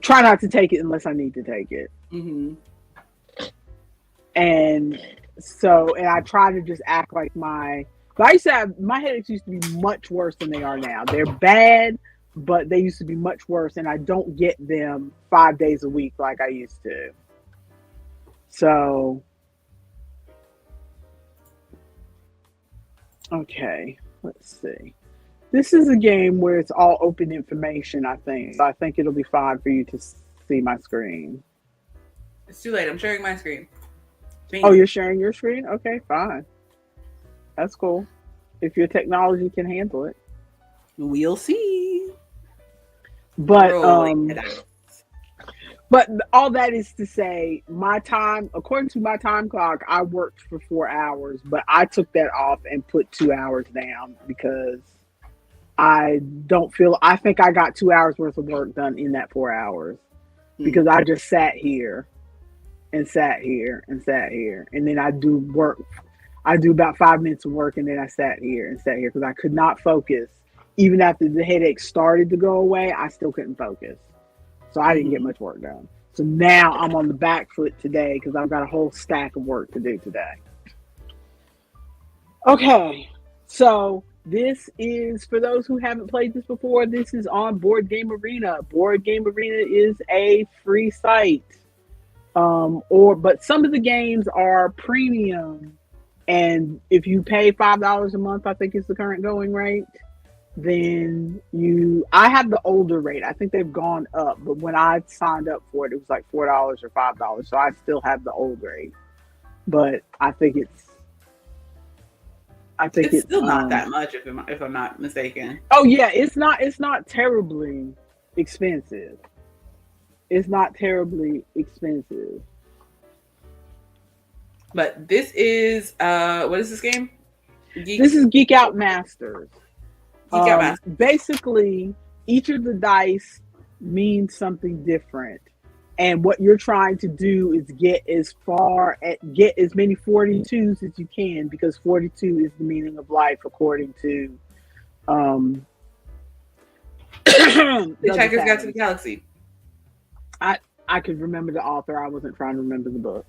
try not to take it unless I need to take it. Mm-hmm. And so, and I try to just act like but I used to have, my headaches used to be much worse than they are now. They're bad, but they used to be much worse, and I don't get them 5 days a week like I used to. So, okay, let's see. This is a game where it's all open information, I think. So I think it'll be fine for you to see my screen. It's too late. I'm sharing my screen. Oh, you're sharing your screen? Okay, fine. That's cool. If your technology can handle it. We'll see. But but all that is to say, my time, according to my time clock, I worked for 4 hours, but I took that off and put 2 hours down because I think I got 2 hours worth of work done in that 4 hours because I just sat here and sat here and sat here. And then I do work. I do about 5 minutes of work and then I sat here because I could not focus. Even after the headache started to go away, I still couldn't focus. So I didn't get much work done. So now I'm on the back foot today because I've got a whole stack of work to do today. Okay, so this is, for those who haven't played this before, this is on Board Game Arena. Board Game Arena is a free site. But some of the games are premium. And if you pay $5 a month, I think is the current going rate, then I have the older rate. I think they've gone up, but when I signed up for it, it was like $4 or $5. So I still have the old rate, but I think it's still not that much if I'm not mistaken. Oh yeah, it's not terribly expensive. It's not terribly expensive. But this is what is this game? This is Geek Out Masters. Basically, each of the dice means something different, and what you're trying to do is get as many 42s as you can, because 42 is the meaning of life according to Hitchhiker's Guide to the Galaxy. I could remember the author. I wasn't trying to remember the book.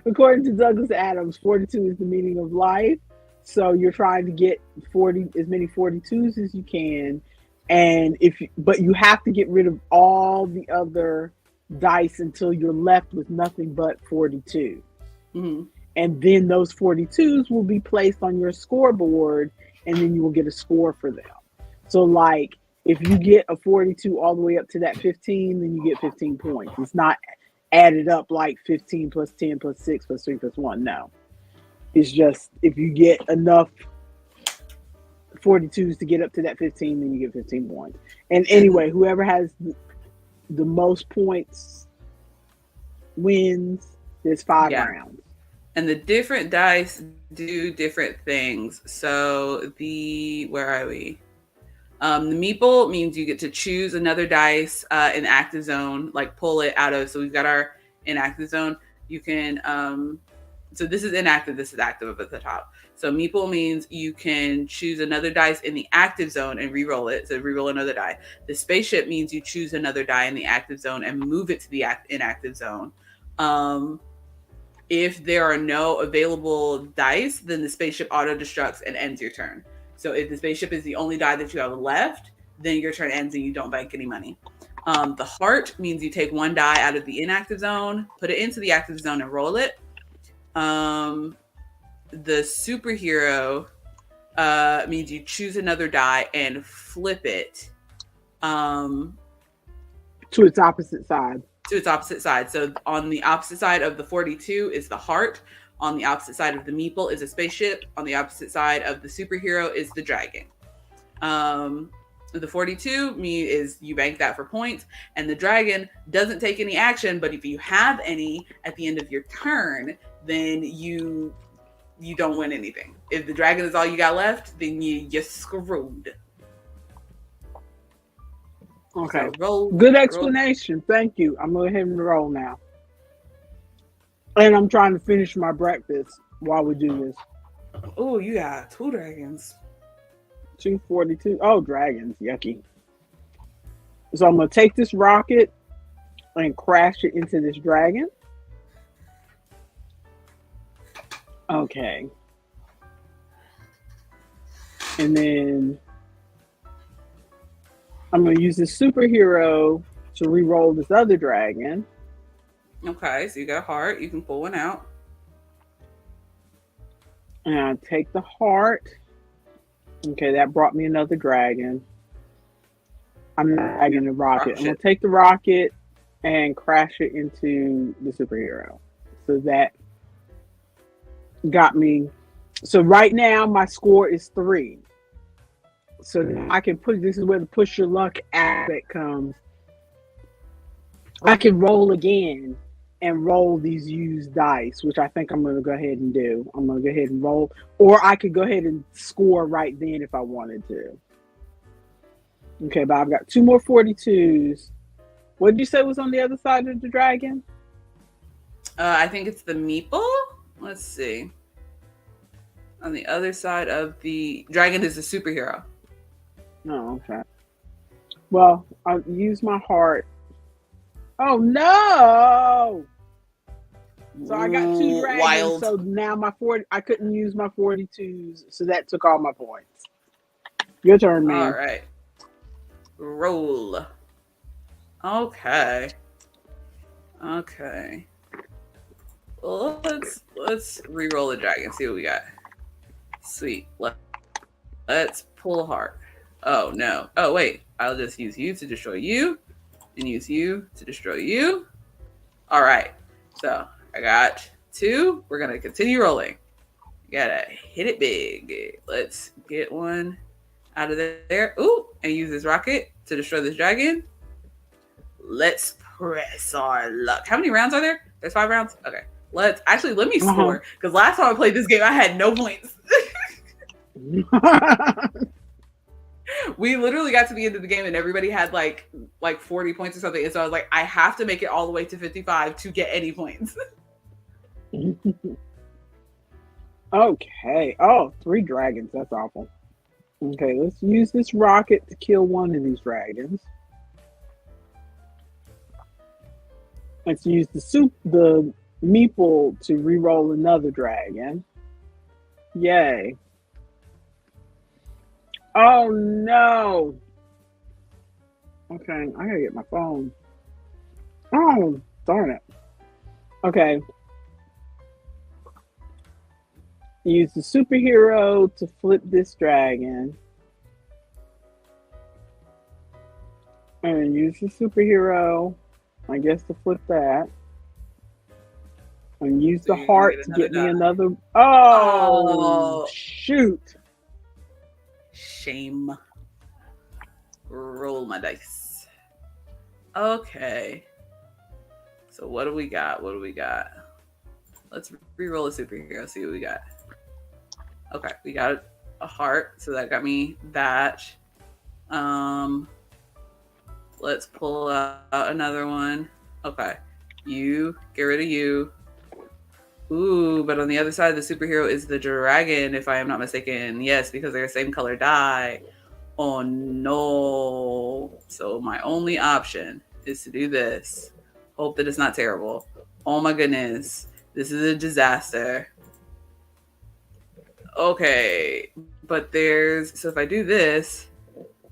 According to Douglas Adams, 42 is the meaning of life. So you're trying to get as many 42s as you can, but you have to get rid of all the other dice until you're left with nothing but 42. Mm-hmm. And then those 42s will be placed on your scoreboard, and then you will get a score for them. So like if you get a 42 all the way up to that 15, then you get 15 points. It's not added up like 15 plus 10 plus 6 plus 3 plus 1. No. It's just if you get enough 42s to get up to that 15, then you get 15 points. And anyway, whoever has the most points wins. There's 5 rounds. And the different dice do different things. So where are we? The meeple means you get to choose another dice in active zone, like pull it out of. So we've got our inactive zone. You can, so this is inactive, this is active up at the top. So meeple means you can choose another dice in the active zone and re-roll it. So re-roll another die. The spaceship means you choose another die in the active zone and move it to the inactive zone. If there are no available dice, then the spaceship auto-destructs and ends your turn. So if the spaceship is the only die that you have left, then your turn ends and you don't bank any money. The heart means you take one die out of the inactive zone, put it into the active zone and roll it. The superhero means you choose another die and flip it to its opposite side. So on the opposite side of the 42 is the heart. On the opposite side of the meeple is a spaceship. On the opposite side of the superhero is the dragon. The 42 is you bank that for points, and the dragon doesn't take any action, but if you have any at the end of your turn, then you don't win anything. If the dragon is all you got left, then you're screwed. Okay. So good explanation. Thank you. I'm going to go ahead and roll now. And I'm trying to finish my breakfast while we do this. Oh, you got 2 dragons. 242. Oh, dragons. Yucky. So I'm going to take this rocket and crash it into this dragon. Okay. And then I'm going to use this superhero to re-roll this other dragon. Okay, so you got a heart. You can pull one out. And I take the heart. Okay, that brought me another dragon. I'm not dragging the rocket. I'm going to take the rocket and crash it into the superhero. So that got me. So right now my score is 3. So I can put, this is where the push your luck aspect comes. I can roll again and roll these used dice, which I think I'm going to go ahead and do. I'm going to go ahead and roll, or I could go ahead and score right then if I wanted to. Okay, but I've got 2 more 42s. What did you say was on the other side of the dragon? I think it's the meeple. Let's see. On the other side of the dragon is the superhero. Oh, okay. Well, I'll use my heart. Oh no! So I got 2 dragons. Wild. So now my 40, I couldn't use my 42s, so that took all my points. Your turn, man. All right. Roll. Okay. Okay. Well, let's re-roll the dragon. See what we got. Sweet. Let's pull a heart. Oh no. Oh wait. I'll just use you to destroy you, and use you to destroy you. All right. So I got 2. We're gonna continue rolling. You gotta hit it big. Let's get one out of there. Ooh, and use this rocket to destroy this dragon. Let's press our luck. How many rounds are there? There's 5 rounds? Okay. Let me score. Because last time I played this game, I had no points. We literally got to the end of the game and everybody had like 40 points or something. And so I was like, I have to make it all the way to 55 to get any points. Okay. Oh, 3 dragons. That's awful. Okay, let's use this rocket to kill one of these dragons. Let's use the meeple to re-roll another dragon. Yay. Oh no. Okay, I gotta get my phone. Oh, darn it. Okay. Use the superhero to flip this dragon. And use the superhero, I guess, to flip that. And use the heart to get me another. Oh, shoot. Shame. Roll my dice. Okay. So what do we got? Let's re-roll a superhero, see what we got. Okay, we got a heart, so that got me that. Let's pull out another one. Okay, you, get rid of you. Ooh, but on the other side of the superhero is the dragon, if I am not mistaken. Yes, because they're the same color die. Oh no. So my only option is to do this. Hope that it's not terrible. Oh my goodness. This is a disaster. Okay. But so if I do this,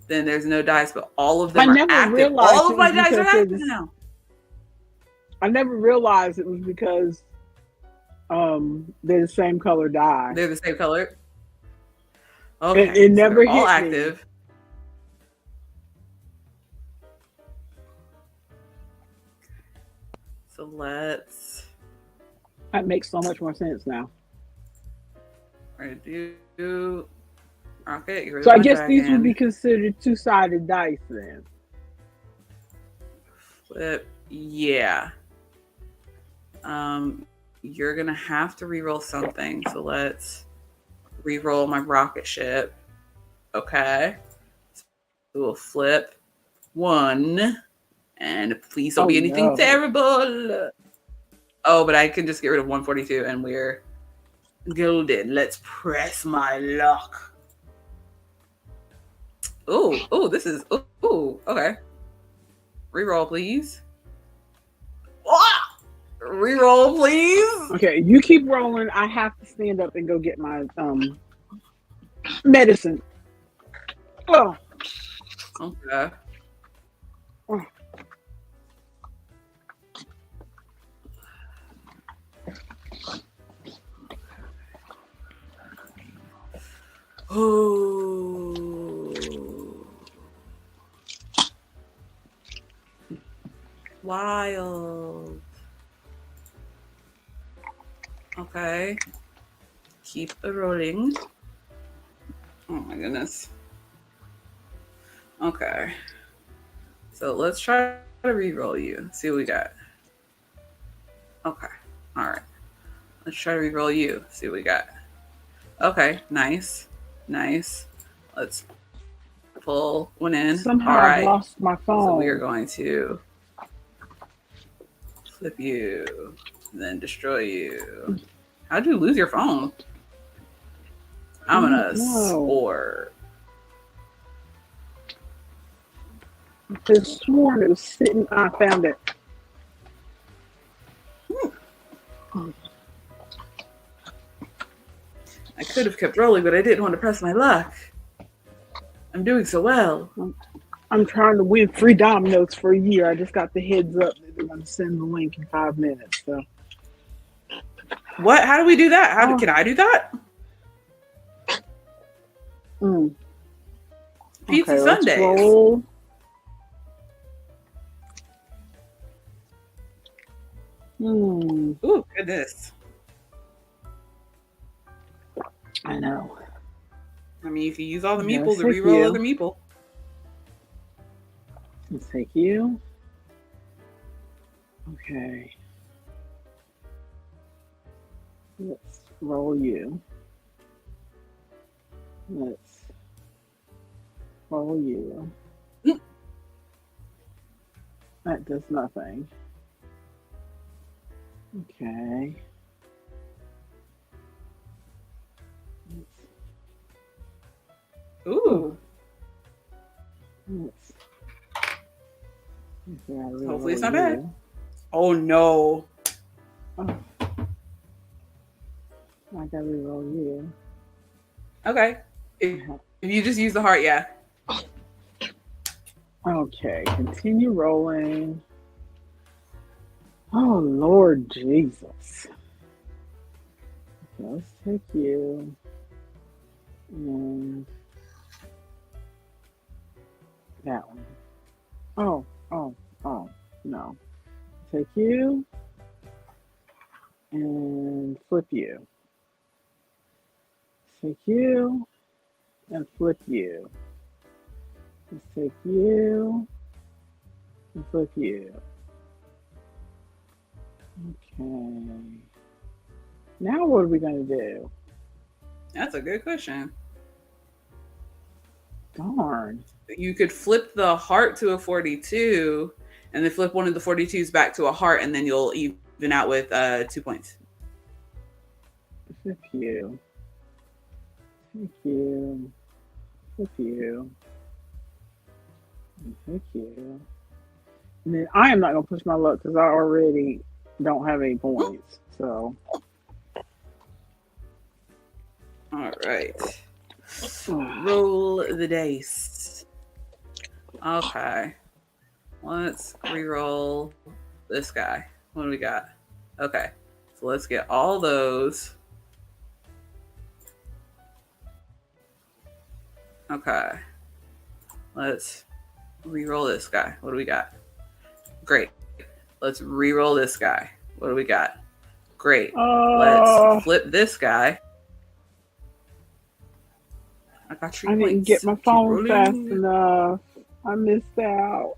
then there's no dice, but all of them are active. All of my dice are active now. I never realized it was because they're the same color die. They're the same color. Okay. It never hit all active. Me. So let's. That makes so much more sense now. We're gonna do. Okay. So I guess these would be considered 2-sided dice then. Flip. Yeah. You're gonna have to re-roll something. So let's re-roll my rocket ship. Okay. So we'll flip 1. And please don't be anything terrible. Oh, but I can just get rid of 142 and we're golden. Let's press my luck. Oh, this is okay. Reroll, please. Reroll, please. Okay, you keep rolling. I have to stand up and go get my medicine. Oh, Okay. oh. Oh. Wild. Okay. Keep rolling. Oh my goodness. Okay. So let's try to re-roll you. See what we got. Okay. All right. Let's try to re-roll you. See what we got. Okay. Nice. Nice. Let's pull one in. All Somehow I've right. lost my So we are phone. going to flip you, and then destroy you. How'd you lose your phone? I'm I gonna don't know. score. I could have sworn it was sitting. I found it. I could have kept rolling, but I didn't want to press my luck. I'm doing so well. I'm trying to win free dominoes for a year. I just got the heads up that they're going to send the link in 5 minutes. So. What? How do we do that? Oh. Can I do that? Pizza Okay, let's Sundays. roll. Ooh, goodness. I know. I mean, you can use all the Yeah, meeples to thank re-roll you. other meeple. Let's take you. Okay. Let's roll you. Let's roll you. That does nothing. Okay. Ooh. Let's Hopefully it's not bad. Oh no. Oh. I gotta re-roll you. Okay. If you just use the heart, yeah. Okay, continue rolling. Oh Lord Jesus. Okay, let's take you. And that one. Oh, no. Take you and flip you. Take you and flip you. Let's take you and flip you. Okay. Now what are we going to do? That's a good question. Darn. You could flip the heart to a 42 and then flip one of the 42s back to a heart, and then you'll even out with 2 points. Flip you. Take you. Flip you. And take you. And then I am not going to push my luck because I already don't have any points. So. All right. Roll the dice. Okay. Let's re-roll this guy. What do we got? Okay. So let's get all those. Okay. Let's re-roll this guy. What do we got? Great. Let's re-roll this guy. What do we got? Great. Let's flip this guy. I got 3 points. I didn't get my phone fast enough. I missed out.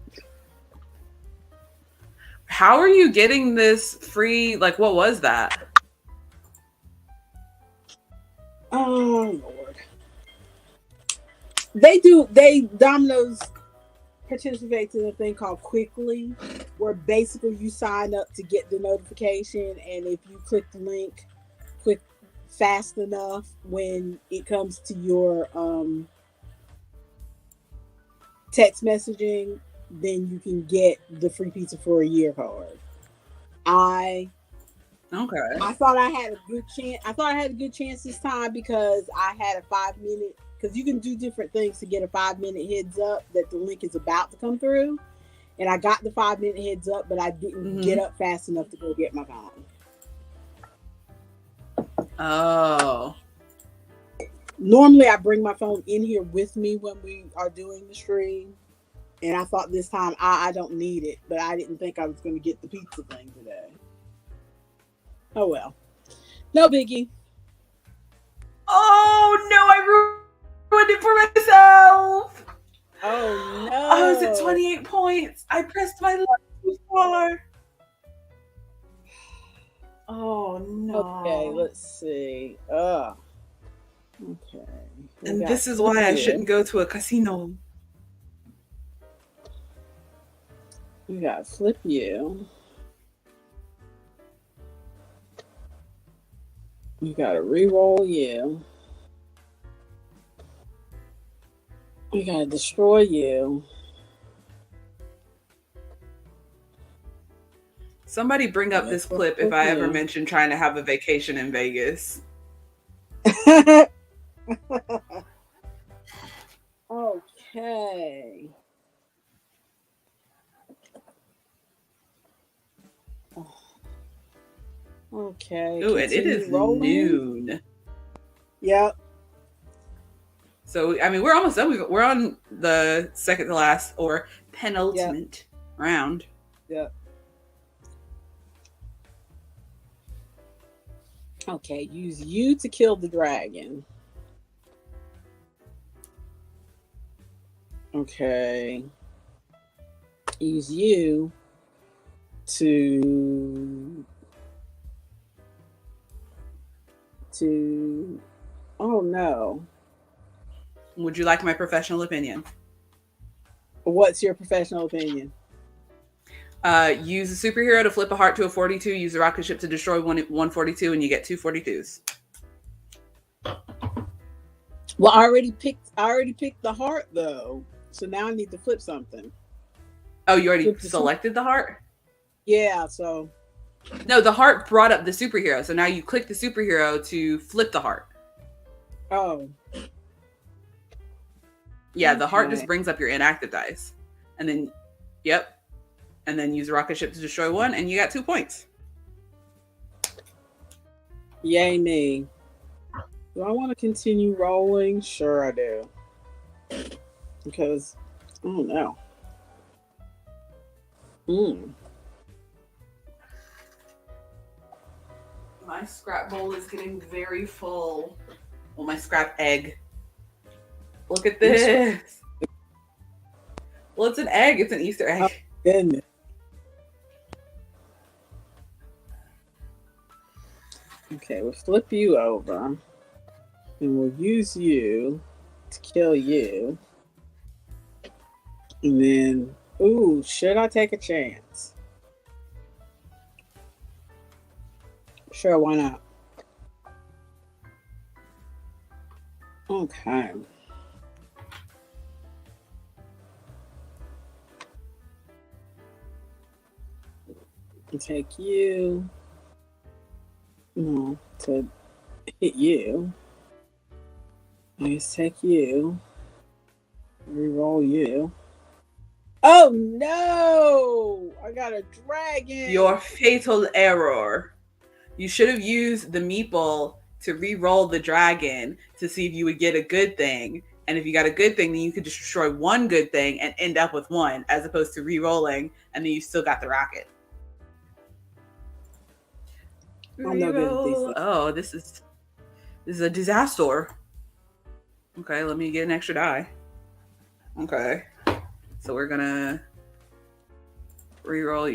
How are you getting this free? Like, what was that? Oh Lord. Domino's participate in a thing called Quickly, where basically you sign up to get the notification, and if you click the link fast enough, when it comes to your text messaging, then you can get the free pizza for a year card. I Okay. I thought I had a good chance. I thought I had a good chance this time because I had a 5 minute. Because you can do different things to get a 5 minute heads up that the link is about to come through, and I got the 5 minute heads up, but I didn't get up fast enough to go get my phone. Oh. Normally, I bring my phone in here with me when we are doing the stream, and I thought this time I don't need it, but I didn't think I was going to get the pizza thing today. Oh well, no biggie. Oh no! I ruined it for myself. Oh no! I was at 28 points. I pressed my luck too far. Oh no. Okay, let's see. Okay. And this is why I shouldn't go to a casino. We got flip you. We gotta re-roll you. We gotta destroy you. Somebody bring up this clip if I ever mention trying to have a vacation in Vegas. Okay. Okay. Ooh, and it is noon. Yep. So, I mean, we're almost done. We're on the second to last or penultimate round. Yep. Okay, use you to kill the dragon. Okay. Use you to oh no. Would you like my professional opinion? What's your professional opinion? Use a superhero to flip a heart to a 42. Use a rocket ship to destroy 142, and you get 2 42s. Well, I already picked the heart though, so now I need to flip something. Oh, you already selected the heart? Yeah. So. No, the heart brought up the superhero, so now you click the superhero to flip the heart. Oh. Yeah, the heart just brings up your inactive dice, and then, and then use a rocket ship to destroy 1, and you got 2 points. Yay me. Do I want to continue rolling? Sure I do. Because, I don't know. My scrap bowl is getting very full. Well, my scrap egg. Look at this. Well, it's an egg. It's an Easter egg. Oh, goodness. Okay, we'll flip you over. And we'll use you to kill you. And then, ooh, should I take a chance? Sure, why not? Okay. Take you. No, to hit you. Let's take you. Reroll you. Oh no! I got a dragon. Your fatal error. You should have used the meeple to re-roll the dragon to see if you would get a good thing. And if you got a good thing, then you could just destroy 1 good thing and end up with 1, as opposed to re-rolling, and then you still got the rocket. I'm no good at these things. Oh, this is a disaster. Okay, let me get an extra die. Okay. So we're gonna re-roll.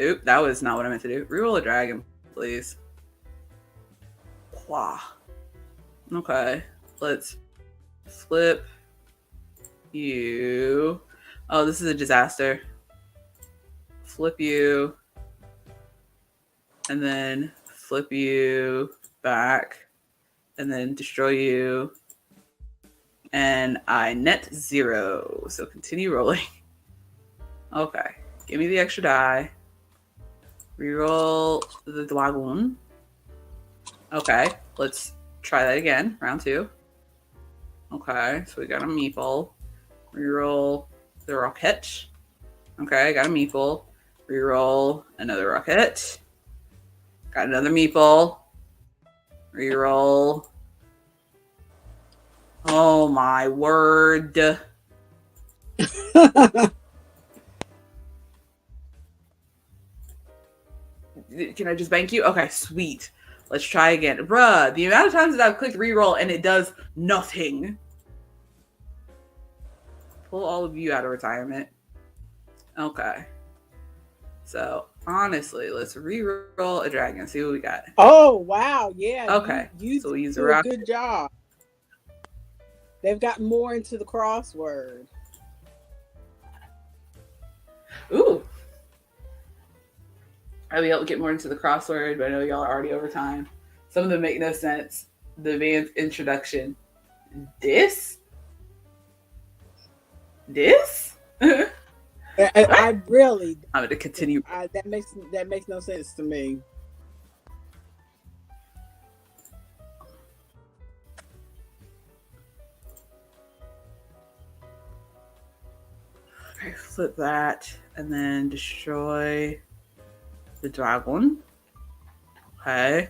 Oop, that was not what I meant to do. Re-roll a dragon, please. Wow. Okay, let's flip you. Oh, this is a disaster. Flip you. And then flip you back. And then destroy you. And I net 0. So continue rolling. Okay. Give me the extra die. Reroll the dragon. Okay, let's try that again. Round 2. Okay, so we got a meeple. Reroll the rocket. Okay, got a meeple. Reroll another rocket. Got another meeple. Reroll. Oh my word. Can I just bank you? Okay, sweet. Let's try again. Bruh, the amount of times that I've clicked reroll and it does nothing. Pull all of you out of retirement. Okay. So, honestly, let's re-roll a dragon. See what we got. Oh, wow. Yeah. Okay. You so we use do a good job. They've gotten more into the crossword. Ooh. I'll be able to get more into the crossword, but I know y'all are already over time. Some of them make no sense. The advanced introduction. This? I really. I'm going to continue. That makes no sense to me. Okay, flip that and then destroy the dragon. Okay.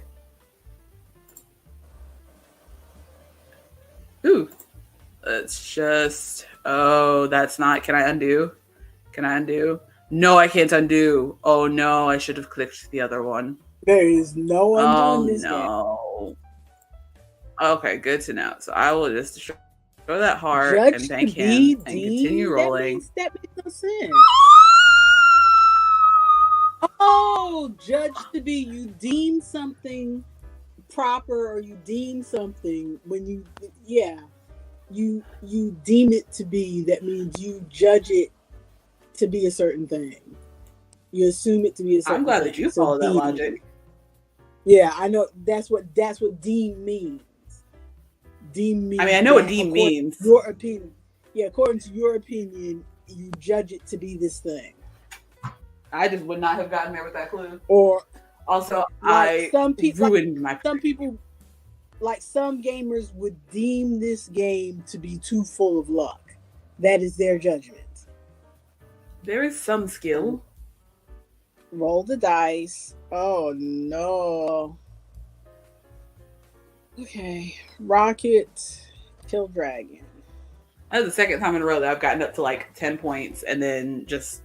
Ooh. Let's just. Oh, that's not. Can I undo? No, I can't undo. Oh no, I should have clicked the other one. There is no undoing this no. Game. Okay, good to know. So I will just destroy that heart Judge and thank him and continue rolling. That makes no sense. Oh, judge to be, you deem something proper or you deem something when you deem it to be, that means you judge it to be a certain thing. You assume it to be a certain thing. I'm glad that you follow that logic. Yeah, I know that's what deem means. Deem means. I mean, I know what deem means. Your opinion. Yeah, according to your opinion, you judge it to be this thing. I just would not have gotten there with that clue. Or also, like ruined my. Some people, like some gamers, would deem this game to be too full of luck. That is their judgment. There is some skill. Roll the dice. Oh no. Okay. Rocket, kill dragon. That's the second time in a row that I've gotten up to like 10 points and then just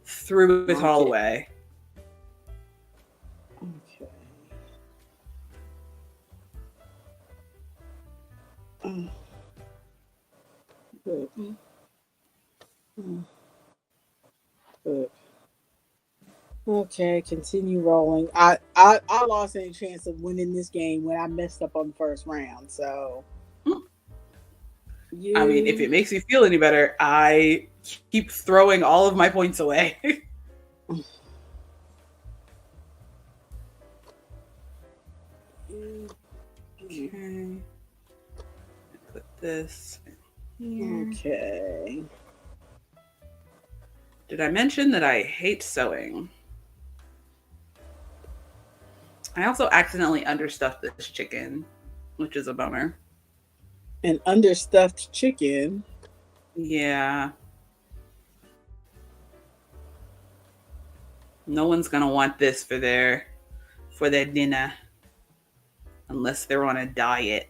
threw it all away. Okay. Good. Good. Okay, continue rolling. I lost any chance of winning this game when I messed up on the first round. So, I mean, if it makes you feel any better, I keep throwing all of my points away. Okay. Put this in here. Okay. Did I mention that I hate sewing? I also accidentally understuffed this chicken, which is a bummer. An understuffed chicken? Yeah. No one's gonna want this for their dinner unless they're on a diet.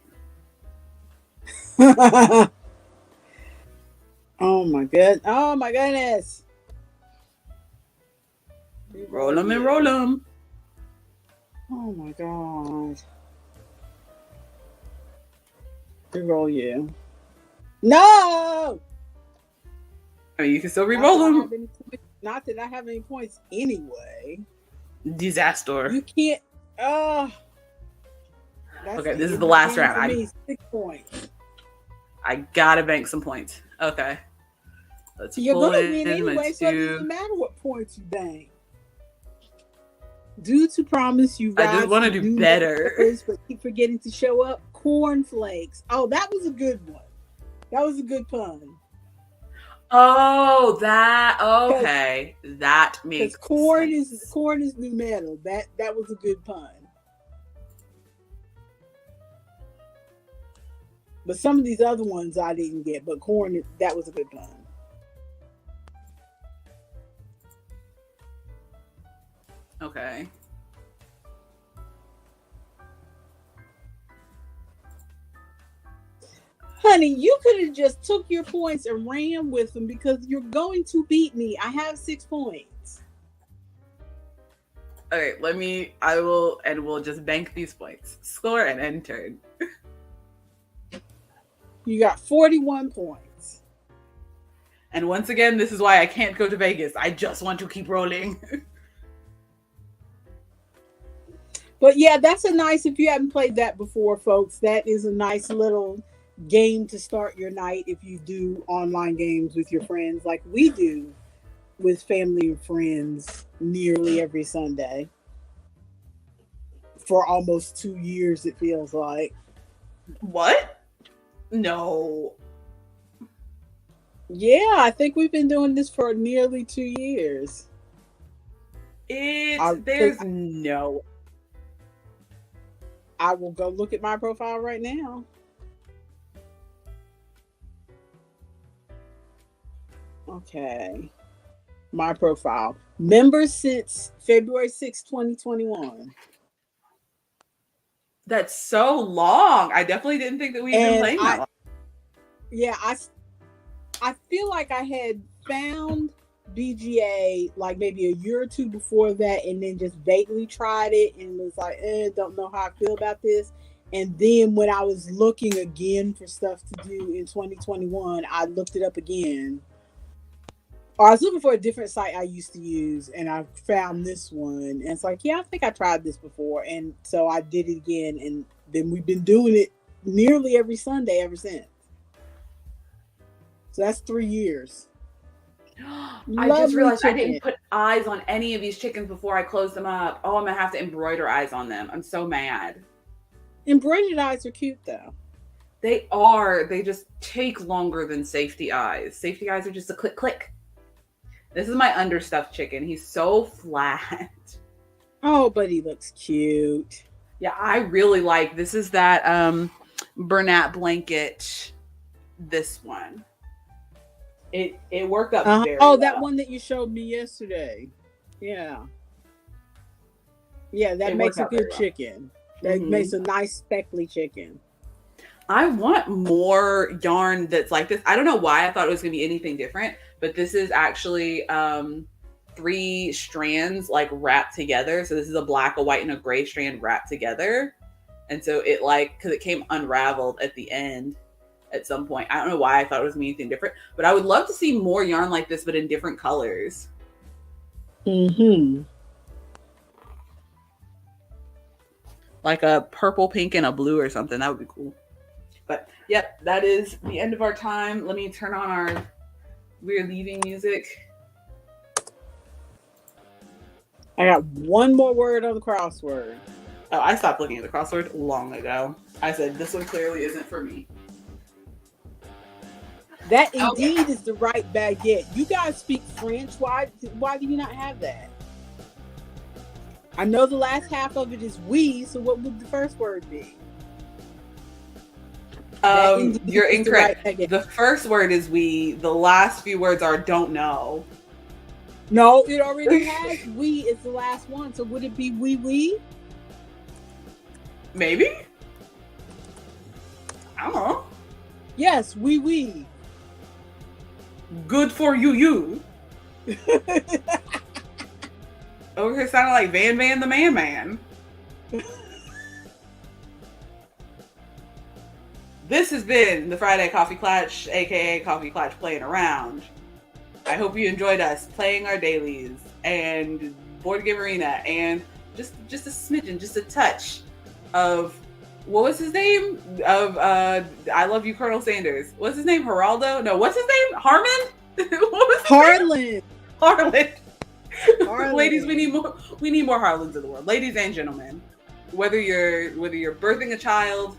Oh my goodness. Roll them and roll them. Oh my god. Reroll you. No! I mean, you can still re-roll them. Not that I have any points anyway. Disaster. You can't. Okay, this is the last round. For me, 6 points. I gotta bank some points. Okay. You're gonna win anyway, so it doesn't matter what points you bank. Due to promise you I just want to do better. But keep forgetting to show up. Cornflakes. Oh, that was a good one. That was a good pun. Oh, that okay. That Because makes sense. corn is new metal. That was a good pun. But some of these other ones I didn't get. But corn, that was a good pun. Okay. Honey, you could have just took your points and ran with them because you're going to beat me. I have 6 points. Okay, we'll just bank these points. Score and end turn. You got 41 points. And once again, this is why I can't go to Vegas. I just want to keep rolling. But yeah, that's a nice, if you haven't played that before, folks, that is a nice little game to start your night if you do online games with your friends like we do with family and friends nearly every Sunday. For almost 2 years, it feels like. What? No. Yeah, I think we've been doing this for nearly 2 years. There's no. I will go look at my profile right now. Okay. My profile. Members since February 6, 2021. That's so long. I definitely didn't think that we'd been playing that long. Yeah, I feel like I had found BGA like maybe a year or two before that, and then just vaguely tried it and was like, don't know how I feel about this. And then when I was looking again for stuff to do in 2021, I looked it up again. Or I was looking for a different site I used to use, and I found this one. And it's like, yeah, I think I tried this before. And so I did it again, and then we've been doing it nearly every Sunday ever since. So that's 3 years. I just realized I didn't put eyes on any of these chickens before I closed them up. Oh, I'm going to have to embroider eyes on them. I'm so mad. Embroidered eyes are cute, though. They are. They just take longer than safety eyes. Safety eyes are just a click, click. This is my understuffed chicken. He's so flat. Oh, but he looks cute. Yeah, I really like this. Is that Bernat blanket? This one. It worked out very well. That one that you showed me yesterday. Yeah. Yeah, that makes a good chicken. That makes a nice speckly chicken. I want more yarn that's like this. I don't know why I thought it was going to be anything different, but this is actually 3 strands like wrapped together. So this is a black, a white, and a gray strand wrapped together. And so it because it came unraveled at the end at some point. I don't know why I thought it was going to be anything different, but I would love to see more yarn like this, but in different colors. Mm-hmm. Like a purple, pink, and a blue or something. That would be cool. But yep, that is the end of our time. Let me turn on our We're Leaving music. I got one more word on the crossword. Oh, I stopped looking at the crossword long ago. I said, this one clearly isn't for me. That indeed is the right baguette. You guys speak French. Why do you not have that? I know the last half of it is oui, so what would the first word be? You're incorrect. The first word is we. The last few words are don't know. No, it already has we is the last one. So would it be oui? Maybe. I don't know. Yes, oui. Good for you. Over here sounding like Van the Man. This has been the Friday Coffee Klatsch, aka Coffee Klatsch Playing Around. I hope you enjoyed us playing our dailies and Board Game Arena and just a smidgen, just a touch of what was his name? Of I Love You, Colonel Sanders. What's his name? Geraldo? No, what's his name? Harmon? What was his name? Harlan. Ladies, we need more Harlans in the world. Ladies and gentlemen, whether you're birthing a child,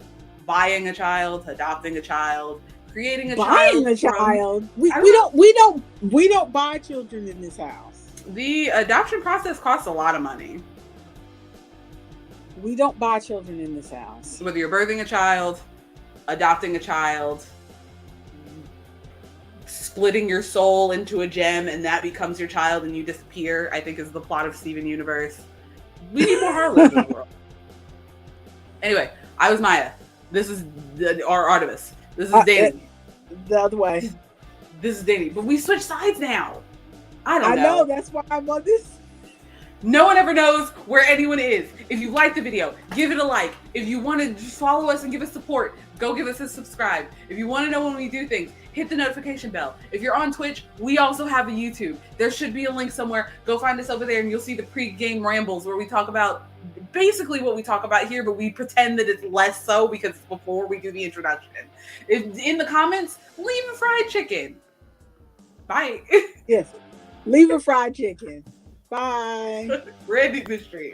buying a child, adopting a child, creating a Buying child. a child. We I don't buy children in this house. The adoption process costs a lot of money. We don't buy children in this house. Whether you're birthing a child, adopting a child, splitting your soul into a gem and that becomes your child and you disappear, I think is the plot of Steven Universe. We need more Harlots in the world. Anyway, I was Maya. This is our Artemis. This is Danny. The other way. This is Danny. But we switch sides now. I don't know. I know, that's why I'm on this. No one ever knows where anyone is. If you like the video, give it a like. If you want to just follow us and give us support, go give us a subscribe. If you want to know when we do things, hit the notification bell. If you're on Twitch, we also have a YouTube. There should be a link somewhere. Go find us over there and you'll see the pre-game rambles where we talk about basically what we talk about here, but we pretend that it's less so because it's before we do the introduction. In the comments, leave a fried chicken. Bye. Yes. Leave a fried chicken. Bye. We're ending the stream.